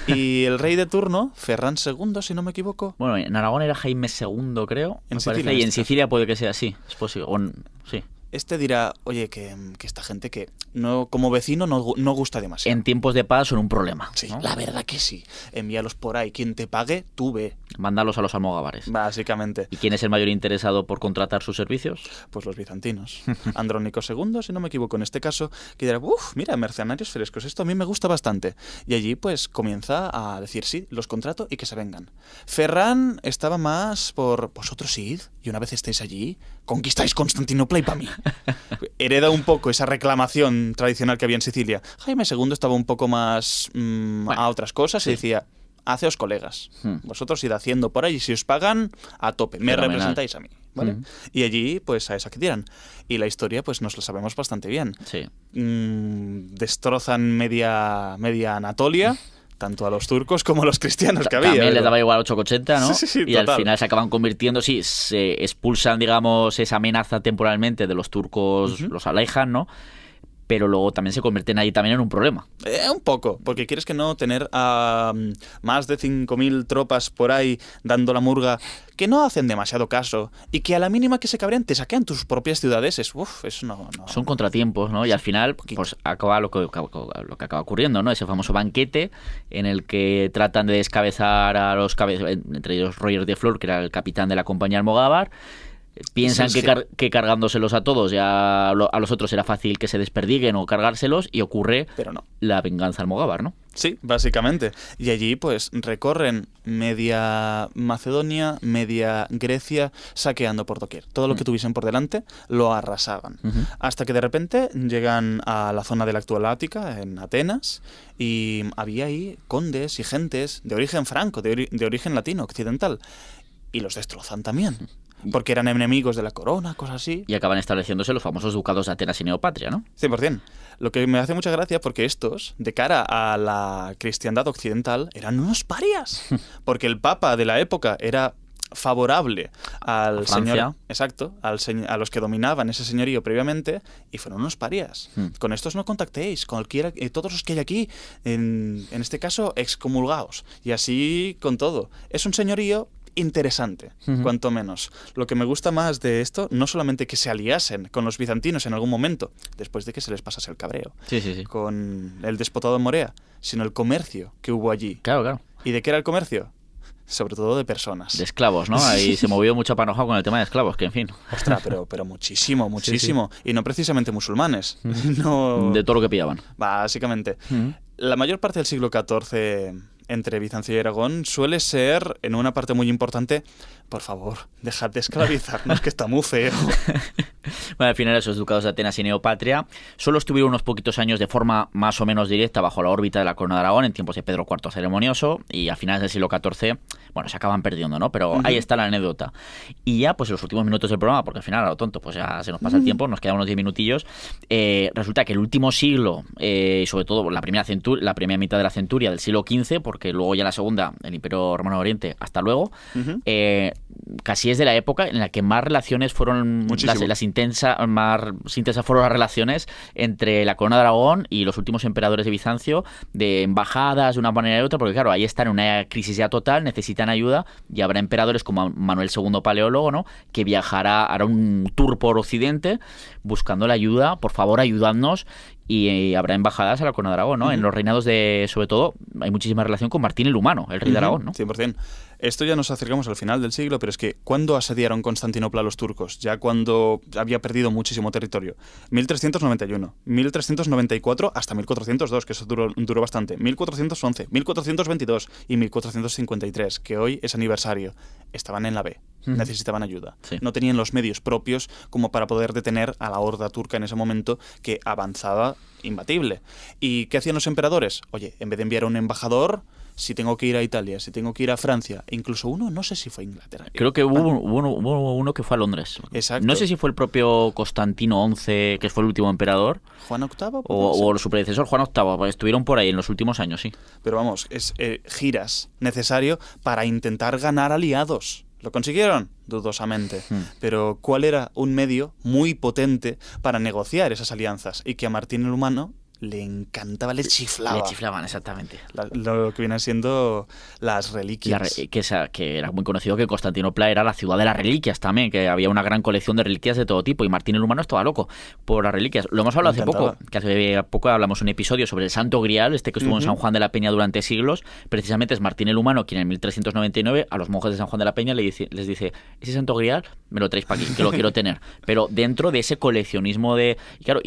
Y el rey de turno, Ferran II, si no me equivoco. Bueno, en Aragón era Jaime II, creo. En Sicilia, y en Sicilia puede que sea así. Es posible. Sí. Este dirá, oye, que esta gente que no como vecino no gusta demasiado. En tiempos de paz son un problema. Sí, ¿no? La verdad que sí. Envíalos por ahí. Quien te pague, tú ve. Mándalos a los almogávares. Básicamente. ¿Y quién es el mayor interesado por contratar sus servicios? Pues los bizantinos. Andrónico II, si no me equivoco en este caso, que dirá, mira, mercenarios frescos, esto a mí me gusta bastante. Y allí pues comienza a decir sí, los contrato y que se vengan. Ferran estaba más por vosotros id, y una vez estéis allí, conquistáis Constantinopla y para mí. Hereda un poco esa reclamación tradicional que había en Sicilia. Jaime II estaba un poco más a otras cosas y decía, haceos colegas. Vosotros id haciendo por ahí, si os pagan, a tope. Me representáis a mí. ¿Vale? Y allí, pues a esa que tiran. Y la historia, pues nos la sabemos bastante bien. Sí. Destrozan media Anatolia, tanto a los turcos como a los cristianos que había. También les daba igual 8,80, ¿no? Sí, y total. al final se acaban convirtiendo, sí, se expulsan, digamos, esa amenaza temporalmente de los turcos, los alejan, ¿no? Pero luego también se convierten ahí también en un problema. Un poco, porque quieres que no tener a más de 5.000 tropas por ahí dando la murga que no hacen demasiado caso y que a la mínima que se cabrean te saquean tus propias ciudades. Eso no. Son contratiempos, ¿no? Y al final pues acaba lo que acaba ocurriendo, ¿no? Ese famoso banquete en el que tratan de descabezar a los entre ellos Roger de Flor, que era el capitán de la compañía Almogávar. Piensan que cargándoselos a todos ya a los otros era fácil que se desperdiguen o cargárselos y ocurre Pero no. la venganza almogávar, ¿no? Sí, básicamente. Y allí pues recorren media Macedonia, media Grecia, saqueando por doquier. Todo lo que tuviesen por delante lo arrasaban. Hasta que de repente llegan a la zona de la actual Ática, en Atenas, y había ahí condes y gentes de origen franco, de origen latino, occidental. Y los destrozan también. Porque eran enemigos de la corona, cosas así. Y acaban estableciéndose los famosos ducados de Atenas y Neopatria, ¿no? 100%. Lo que me hace mucha gracia porque estos, de cara a la cristiandad occidental, eran unos parias. Porque el papa de la época era favorable al señor, exacto, a los que dominaban ese señorío previamente, y fueron unos parias. Con estos no contactéis, todos los que hay aquí, en este caso, excomulgaos. Y así con todo. Es un señorío interesante, cuanto menos. Lo que me gusta más de esto, no solamente que se aliasen con los bizantinos en algún momento, después de que se les pasase el cabreo, con el despotado de Morea, sino el comercio que hubo allí. Claro. ¿Y de qué era el comercio? Sobre todo de personas. De esclavos, ¿no? Ahí se movió mucho panojado con el tema de esclavos, que en fin. Ostras, pero muchísimo. Sí. Y no precisamente musulmanes. No... De todo lo que pillaban. Básicamente. La mayor parte del siglo XIV entre Bizancio y Aragón suele ser, en una parte muy importante, por favor, dejad de esclavizarnos, que está muy feo. Bueno, al final esos ducados de Atenas y Neopatria solo estuvieron unos poquitos años de forma más o menos directa bajo la órbita de la corona de Aragón en tiempos de Pedro IV Ceremonioso, y a finales del siglo XIV, bueno, se acaban perdiendo, ¿no? Pero ahí está la anécdota. Y ya, pues en los últimos minutos del programa, porque al final, a lo tonto, pues ya se nos pasa el tiempo, nos quedan unos 10 minutillos, resulta que el último siglo, sobre todo la primera mitad de la centuria del siglo XV, porque luego ya la segunda, el Imperio Romano de Oriente, hasta luego, casi es de la época en la que más relaciones fueron más intensas fueron las relaciones entre la corona de Aragón y los últimos emperadores de Bizancio, de embajadas de una manera u otra, porque claro, ahí están en una crisis ya total, necesitan ayuda, y habrá emperadores como Manuel II Paleólogo, ¿no?, que hará un tour por Occidente buscando la ayuda, por favor, ayudadnos. Y habrá embajadas a la corona de Aragón, ¿no? En los reinados sobre todo, hay muchísima relación con Martín el Humano, el rey de Aragón, ¿no? 100%. Esto ya nos acercamos al final del siglo, pero es que ¿cuándo asediaron Constantinopla a los turcos? Ya cuando había perdido muchísimo territorio. 1391, 1394 hasta 1402, que eso duró bastante. 1411, 1422 y 1453, que hoy es aniversario. Estaban en la B. Necesitaban ayuda. Sí. No tenían los medios propios como para poder detener a la horda turca en ese momento, que avanzaba imbatible. ¿Y qué hacían los emperadores? Oye, en vez de enviar a un embajador, si tengo que ir a Italia, si tengo que ir a Francia, incluso uno, no sé si fue a Inglaterra. Creo que hubo uno que fue a Londres. Exacto. No sé si fue el propio Constantino XI, que fue el último emperador, ¿Juan VIII? o su predecesor Juan VIII, estuvieron por ahí en los últimos años, sí. Pero vamos, es giras necesario para intentar ganar aliados. ¿Lo consiguieron? Dudosamente. Pero ¿cuál era un medio muy potente para negociar esas alianzas? Y que a Martín el Humano le encantaba, le chiflaba. Le chiflaban, exactamente. Lo que vienen siendo las reliquias. Que era muy conocido que Constantinopla era la ciudad de las reliquias también, que había una gran colección de reliquias de todo tipo, y Martín el Humano estaba loco por las reliquias. Lo hemos hablado hace poco, que hace poco hablamos un episodio sobre el Santo Grial, que estuvo en San Juan de la Peña durante siglos. Precisamente es Martín el Humano quien en 1399 a los monjes de San Juan de la Peña les dice, ese Santo Grial me lo traéis para aquí, que lo quiero tener. Pero dentro de ese coleccionismo y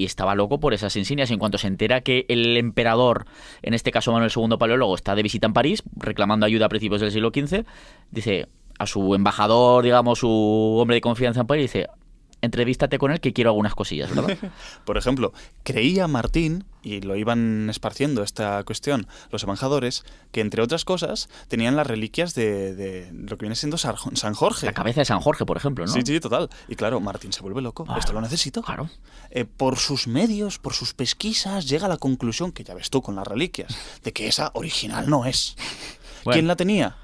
estaba loco por esas insignias, y en cuanto se entera que el emperador, en este caso Manuel II Paleólogo, está de visita en París, reclamando ayuda a principios del siglo XV, dice a su embajador, digamos, su hombre de confianza en París, dice, entrevístate con él que quiero algunas cosillas, ¿verdad? Por ejemplo, creía Martín, y lo iban esparciendo esta cuestión los embajadores, que entre otras cosas tenían las reliquias de lo que viene siendo San Jorge. La cabeza de San Jorge, por ejemplo, ¿no? Sí, sí, total. Y claro, Martín se vuelve loco. Claro, Esto lo necesito. Claro. Por sus medios, por sus pesquisas, llega a la conclusión, que ya ves tú con las reliquias, de que esa original no es. Bueno. ¿Quién la tenía?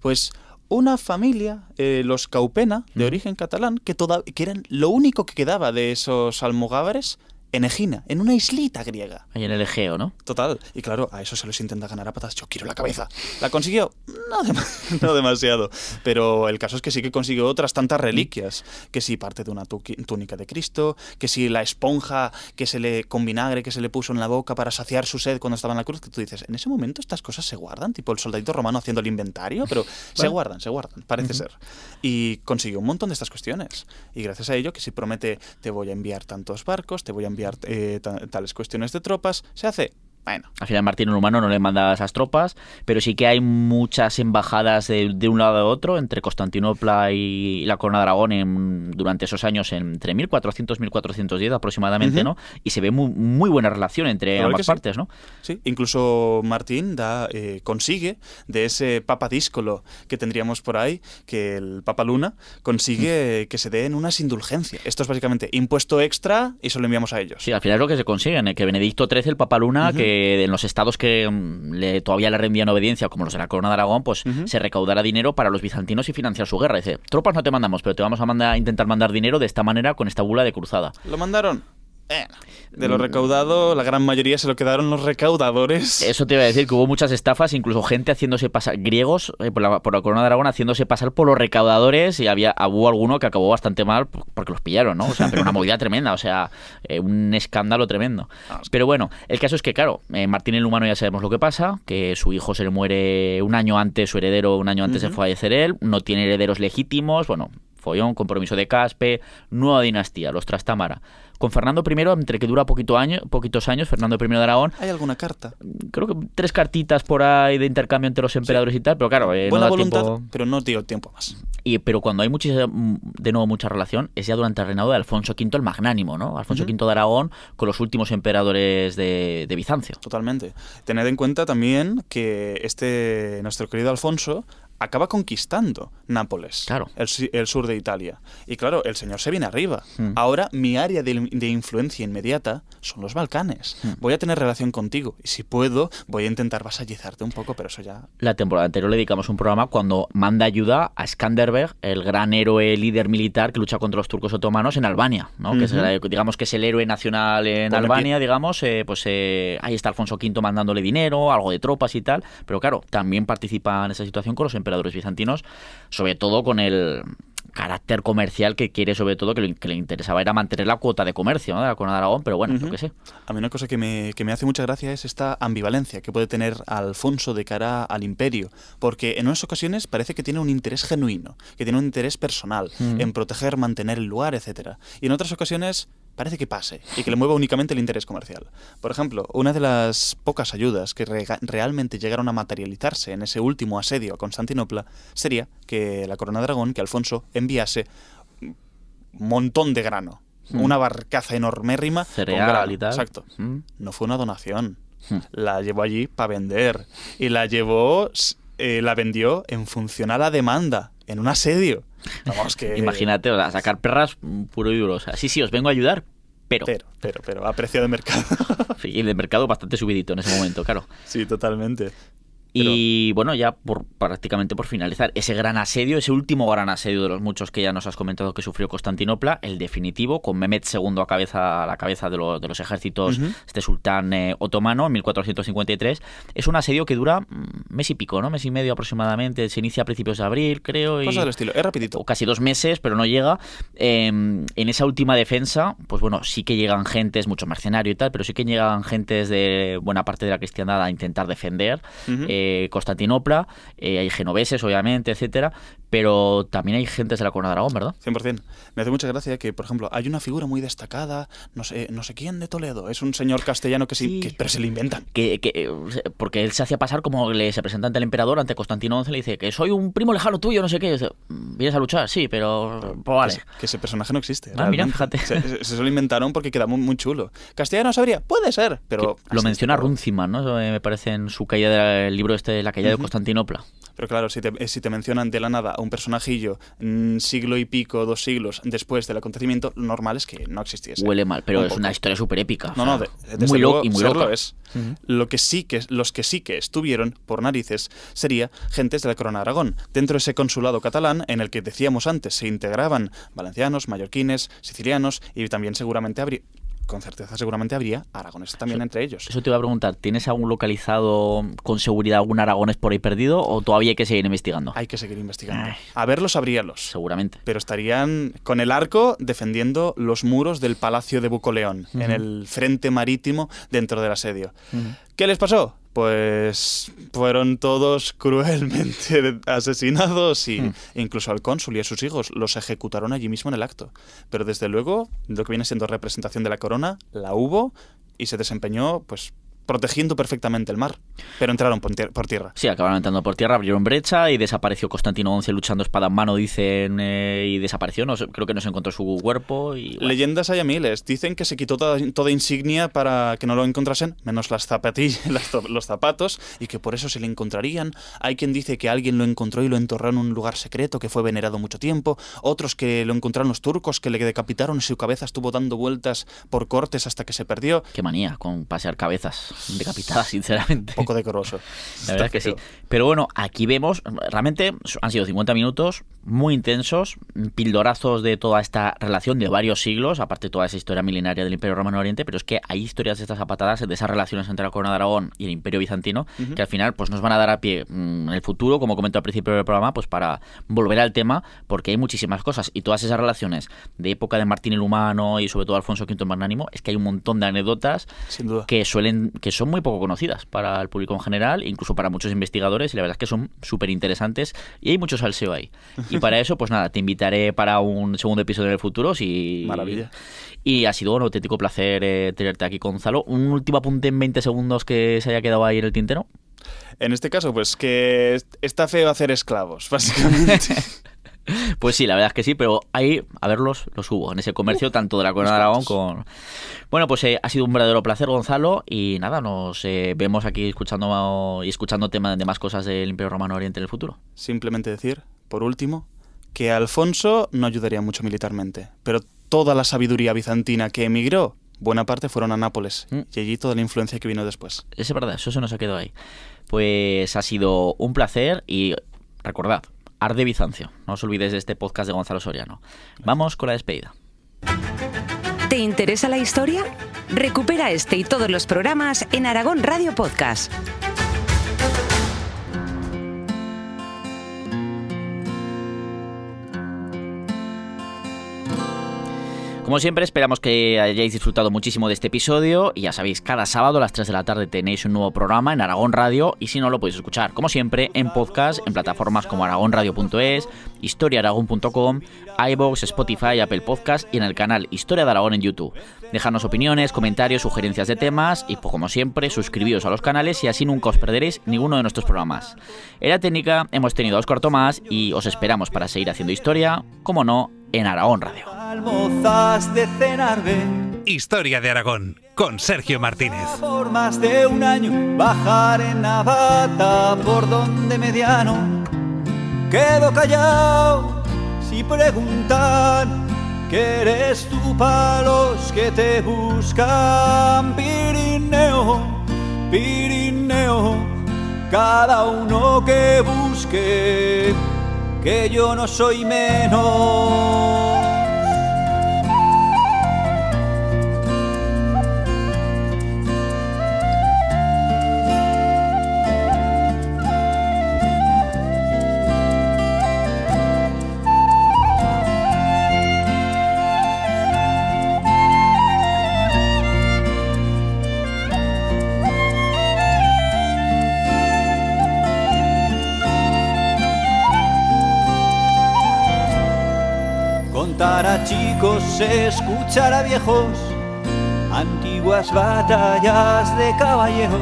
Pues una familia, los Caupena, de origen catalán, que eran lo único que quedaba de esos almogávares en Egina, en una islita griega. Ahí en el Egeo, ¿no? Total. Y claro, a eso se los intenta ganar a patas. Yo quiero la cabeza. ¿La consiguió? No demasiado. Pero el caso es que sí que consiguió otras tantas reliquias. Que si parte de una túnica de Cristo, que si la esponja con vinagre que se le puso en la boca para saciar su sed cuando estaba en la cruz, que tú dices, en ese momento estas cosas se guardan, tipo el soldadito romano haciendo el inventario, pero se guardan, parece ser. Y consiguió un montón de estas cuestiones. Y gracias a ello, que si promete, te voy a enviar tantos barcos, te voy a enviar tales cuestiones de tropas, se hace. Bueno. Al final Martín el Humano no le manda esas tropas, pero sí que hay muchas embajadas de un lado a otro entre Constantinopla y la Corona de Aragón durante esos años, entre 1400 y 1410 aproximadamente, ¿no? Y se ve muy buena relación entre ambas partes, ¿no? Sí, incluso Martín consigue de ese Papa díscolo que tendríamos por ahí, que el Papa Luna consigue que se den unas indulgencias. Esto es básicamente impuesto extra y se lo enviamos a ellos. Sí, al final es lo que se consiguen, que Benedicto XIII, el Papa Luna, que en los estados que todavía le rendían obediencia, como los de la Corona de Aragón, pues se recaudara dinero para los bizantinos y financiar su guerra. Dice, tropas no te mandamos, pero te vamos a intentar mandar dinero de esta manera con esta bula de cruzada. ¿Lo mandaron? De lo recaudado, la gran mayoría se lo quedaron los recaudadores. Eso te iba a decir, que hubo muchas estafas, incluso gente haciéndose pasar, griegos por la Corona de Aragón haciéndose pasar por los recaudadores, y hubo alguno que acabó bastante mal porque los pillaron, ¿no? O sea, pero una movida tremenda, o sea, un escándalo tremendo. Pero bueno, el caso es que, claro, Martín el Humano ya sabemos lo que pasa, que su hijo se le muere un año antes, su heredero un año antes de fallecer él, no tiene herederos legítimos, bueno, follón, compromiso de Caspe, nueva dinastía, los Trastámara. Con Fernando I, entre que dura poquitos años, Fernando I de Aragón. ¿Hay alguna carta? Creo que 3 cartitas por ahí de intercambio entre los emperadores y tal, pero claro, buena no da voluntad, tiempo. pero no dio tiempo más. Pero cuando hay de nuevo mucha relación, es ya durante el reinado de Alfonso V el Magnánimo, ¿no? Alfonso V de Aragón con los últimos emperadores de Bizancio. Totalmente. Tened en cuenta también que nuestro querido Alfonso acaba conquistando Nápoles, claro, el sur de Italia. Y claro, el señor se viene arriba. Ahora mi área de influencia inmediata son los Balcanes. Voy a tener relación contigo y si puedo voy a intentar vasallizarte un poco, pero eso ya... La temporada anterior le dedicamos un programa cuando manda ayuda a Skanderbeg, el gran héroe líder militar que lucha contra los turcos otomanos en Albania, ¿no? Que es, digamos que es el héroe nacional en Albania, digamos, ahí está Alfonso V mandándole dinero, algo de tropas y tal, pero claro, también participa en esa situación con los emperadores bizantinos, sobre todo con el carácter comercial que quiere, sobre todo, que le interesaba era mantener la cuota de comercio, ¿no?, de la Corona de Aragón, pero bueno, yo qué sé. A mí una cosa que me hace mucha gracia es esta ambivalencia que puede tener Alfonso de cara al imperio, porque en unas ocasiones parece que tiene un interés genuino, que tiene un interés personal en proteger, mantener el lugar, etcétera, y en otras ocasiones parece que pase y que le mueva únicamente el interés comercial. Por ejemplo, una de las pocas ayudas que realmente llegaron a materializarse en ese último asedio a Constantinopla sería que la Corona de Aragón, que Alfonso enviase un montón de grano, una barcaza enormérrima, cereal y tal. Exacto. No fue una donación. La llevó allí para vender y la vendió en función a la demanda, en un asedio. Vamos, que... Imagínate, a sacar perras puro y duro. O sea, sí, os vengo a ayudar, pero a precio de mercado. Y de mercado bastante subidito en ese momento, claro. Sí, totalmente. Y bueno, ya prácticamente por finalizar, ese gran asedio, ese último gran asedio de los muchos que ya nos has comentado que sufrió Constantinopla, el definitivo, con Mehmed II a la cabeza de los ejércitos, este sultán otomano, en 1453, es un asedio que dura mes y pico, ¿no? Mes y medio aproximadamente, se inicia a principios de abril, creo. Cosa del estilo, es rapidito. O casi 2 meses, pero no llega. En esa última defensa, pues bueno, sí que llegan gentes, mucho mercenario y tal, pero sí que llegan gentes de buena parte de la cristiandad a intentar defender Constantinopla, hay genoveses obviamente, etcétera, pero también hay gentes de la Corona de Aragón, ¿verdad? 100%. Me hace mucha gracia que, por ejemplo, hay una figura muy destacada, no sé quién de Toledo, es un señor castellano pero se le inventan. Porque él se hacía pasar como se presenta ante el emperador, ante Constantino XI, le dice que soy un primo lejano tuyo, no sé qué. Y dice, ¿vienes a luchar? Sí, pero pues vale. Que ese personaje no existe. Mira, fíjate. Se lo inventaron porque queda muy chulo. ¿Castellano sabría? Puede ser, pero... Lo menciona Runciman, ¿no? Me parece en su caída del libro La caída de Constantinopla. Pero claro, si te mencionan de la nada a un personajillo siglo y pico, 2 siglos después del acontecimiento, lo normal es que no existiese. Huele mal, pero es una historia súper épica. No, muy loca y muy loca. Lo es. Los que sí que estuvieron por narices sería gentes de la Corona de Aragón. Dentro de ese consulado catalán, en el que decíamos antes, se integraban valencianos, mallorquines, sicilianos y también con certeza seguramente habría aragoneses también entre ellos. Eso te iba a preguntar, ¿tienes algún localizado con seguridad algún aragonés por ahí perdido o todavía hay que seguir investigando? Hay que seguir investigando. A verlos habríalos. Seguramente. Pero estarían con el arco defendiendo los muros del Palacio de Bucoleón, en el frente marítimo dentro del asedio. ¿Qué les pasó? Pues fueron todos cruelmente asesinados y incluso al cónsul y a sus hijos los ejecutaron allí mismo en el acto. Pero desde luego, lo que viene siendo representación de la corona, la hubo y se desempeñó pues protegiendo perfectamente el mar, pero entraron por tierra. Sí, acabaron entrando por tierra, abrieron brecha y desapareció Constantino XI luchando espada en mano, dicen, y desapareció. Creo que no se encontró su cuerpo. Y, bueno. Leyendas hay a miles. Dicen que se quitó toda insignia para que no lo encontrasen, menos las zapatillas, los zapatos, y que por eso se le encontrarían. Hay quien dice que alguien lo encontró y lo enterró en un lugar secreto, que fue venerado mucho tiempo. Otros que lo encontraron los turcos, que le decapitaron y su cabeza estuvo dando vueltas por cortes hasta que se perdió. Qué manía con pasear cabezas decapitadas, sinceramente. Poco decoroso. La verdad es que sí. Pero bueno, aquí vemos, realmente han sido 50 minutos muy intensos, pildorazos de toda esta relación de varios siglos, aparte de toda esa historia milenaria del Imperio Romano Oriente, pero es que hay historias de estas zapatadas, de esas relaciones entre la Corona de Aragón y el Imperio Bizantino, que al final pues nos van a dar a pie en el futuro, como comentó al principio del programa, pues para volver al tema, porque hay muchísimas cosas, y todas esas relaciones de época de Martín el Humano y sobre todo Alfonso V el Magnánimo, es que hay un montón de anécdotas sin duda que son muy poco conocidas para el público en general, incluso para muchos investigadores, y la verdad es que son súper interesantes y hay mucho salseo ahí. Y para eso, pues nada, te invitaré para un segundo episodio en el futuro. Maravilla. Y ha sido un auténtico placer tenerte aquí, Gonzalo. Un último apunte en 20 segundos que se haya quedado ahí en el tintero. En este caso, pues que está feo hacer esclavos, básicamente. Pues sí, la verdad es que sí, pero ahí, a verlos, los hubo en ese comercio, tanto de la Corona de Aragón con... Bueno, pues ha sido un verdadero placer, Gonzalo, y nada, nos vemos aquí escuchando temas de más cosas del Imperio Romano Oriente en el futuro. Simplemente decir, por último, que Alfonso no ayudaría mucho militarmente, pero toda la sabiduría bizantina que emigró, buena parte fueron a Nápoles, y allí toda la influencia que vino después. Es verdad, eso se nos ha quedado ahí. Pues ha sido un placer y recordad, Arde Bizancio. No os olvidéis de este podcast de Gonzalo Soriano. Vamos con la despedida. ¿Te interesa la historia? Recupera este y todos los programas en Aragón Radio Podcast. Como siempre, esperamos que hayáis disfrutado muchísimo de este episodio y ya sabéis, cada sábado a las 3 de la tarde tenéis un nuevo programa en Aragón Radio y si no lo podéis escuchar, como siempre, en podcast, en plataformas como aragonradio.es, historiaaragón.com, iVoox, Spotify, Apple Podcast y en el canal Historia de Aragón en YouTube. Dejadnos opiniones, comentarios, sugerencias de temas y, pues, como siempre, suscribíos a los canales y así nunca os perderéis ninguno de nuestros programas. En la técnica hemos tenido a Óscar Tomás y os esperamos para seguir haciendo historia, como no, en Aragón Radio. Almozas de Cenarbe. Historia de Aragón, con Sergio Martínez. Por más de un año bajar en Navata por donde mediano. Quedo callado si preguntan que eres tú para los que te buscan. Pirineo, Pirineo, cada uno que busque, que yo no soy menos. contar a chicos, escuchar a viejos, antiguas batallas de caballeros,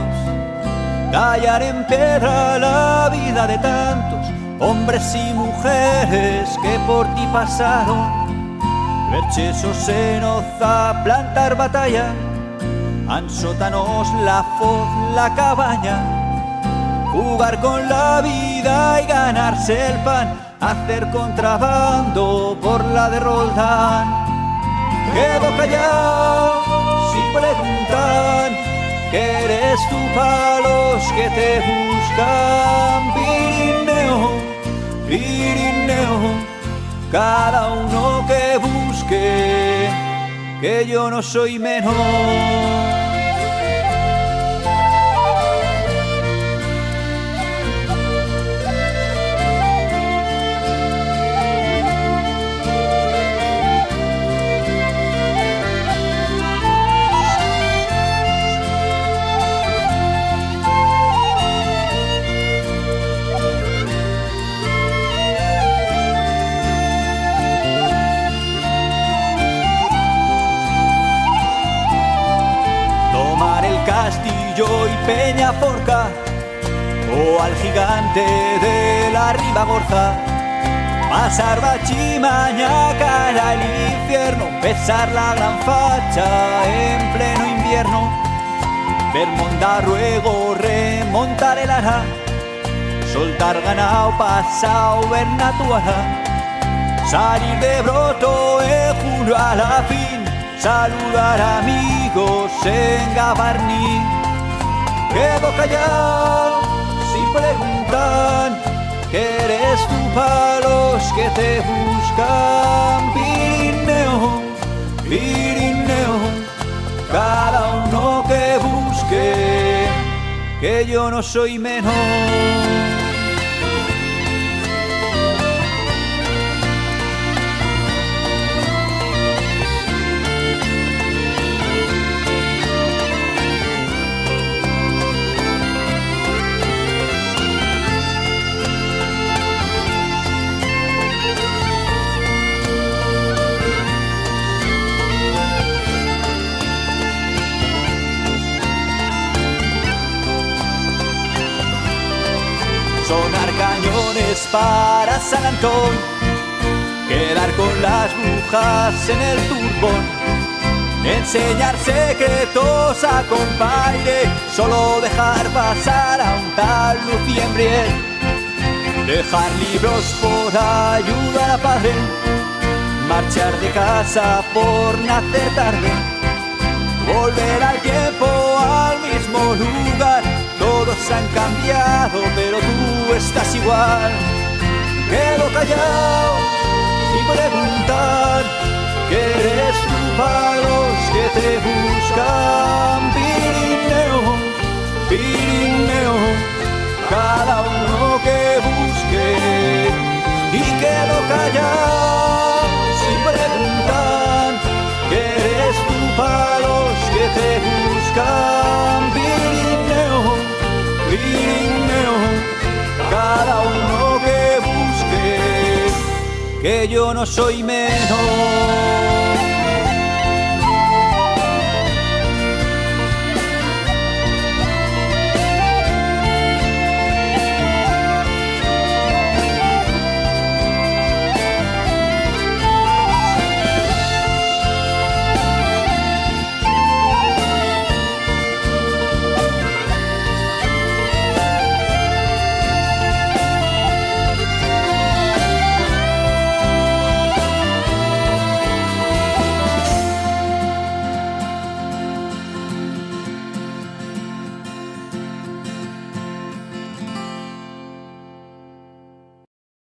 tallar en piedra la vida de tantos hombres y mujeres que por ti pasaron, ver chesos en Oza, plantar batalla, en sótanos la foz, la cabaña, jugar con la vida y ganarse el pan, hacer contrabando por la de Roldán. Quedo callado si preguntan que eres tú pa' los que te buscan. Pirineo, Pirineo, cada uno que busque, que yo no soy menor. Castillo y Peñaforca, o al gigante de la Ribagorza, pasar Bachimañaca al infierno, besar la gran facha en pleno invierno, ver Mondarruego, remontar el Ara, soltar ganao, pasao, ver Natuara, salir de Broto en julio a la fin, saludar amigos en Gavarní. Quedo callado si preguntan que eres tú pa' los que te buscan. Pirineo, Pirineo, cada uno que busque, que yo no soy menor. Sonar cañones para San Antón, quedar con las brujas en el turbón, enseñar secretos a compaire, solo dejar pasar a un tal Luciembriel, dejar libros por ayudar a padre, marchar de casa por nacer tarde, volver al tiempo al mismo lugar. Todos han cambiado, pero tú estás igual. Quedo callado sin preguntar que eres tú pa' los que te buscan. Pirineo, Pirineo, cada uno que busque. Y quedo callado sin preguntar que eres tú pa' los que te buscan. Pirineo, Pirineo, cada uno que busque, que yo no soy menor.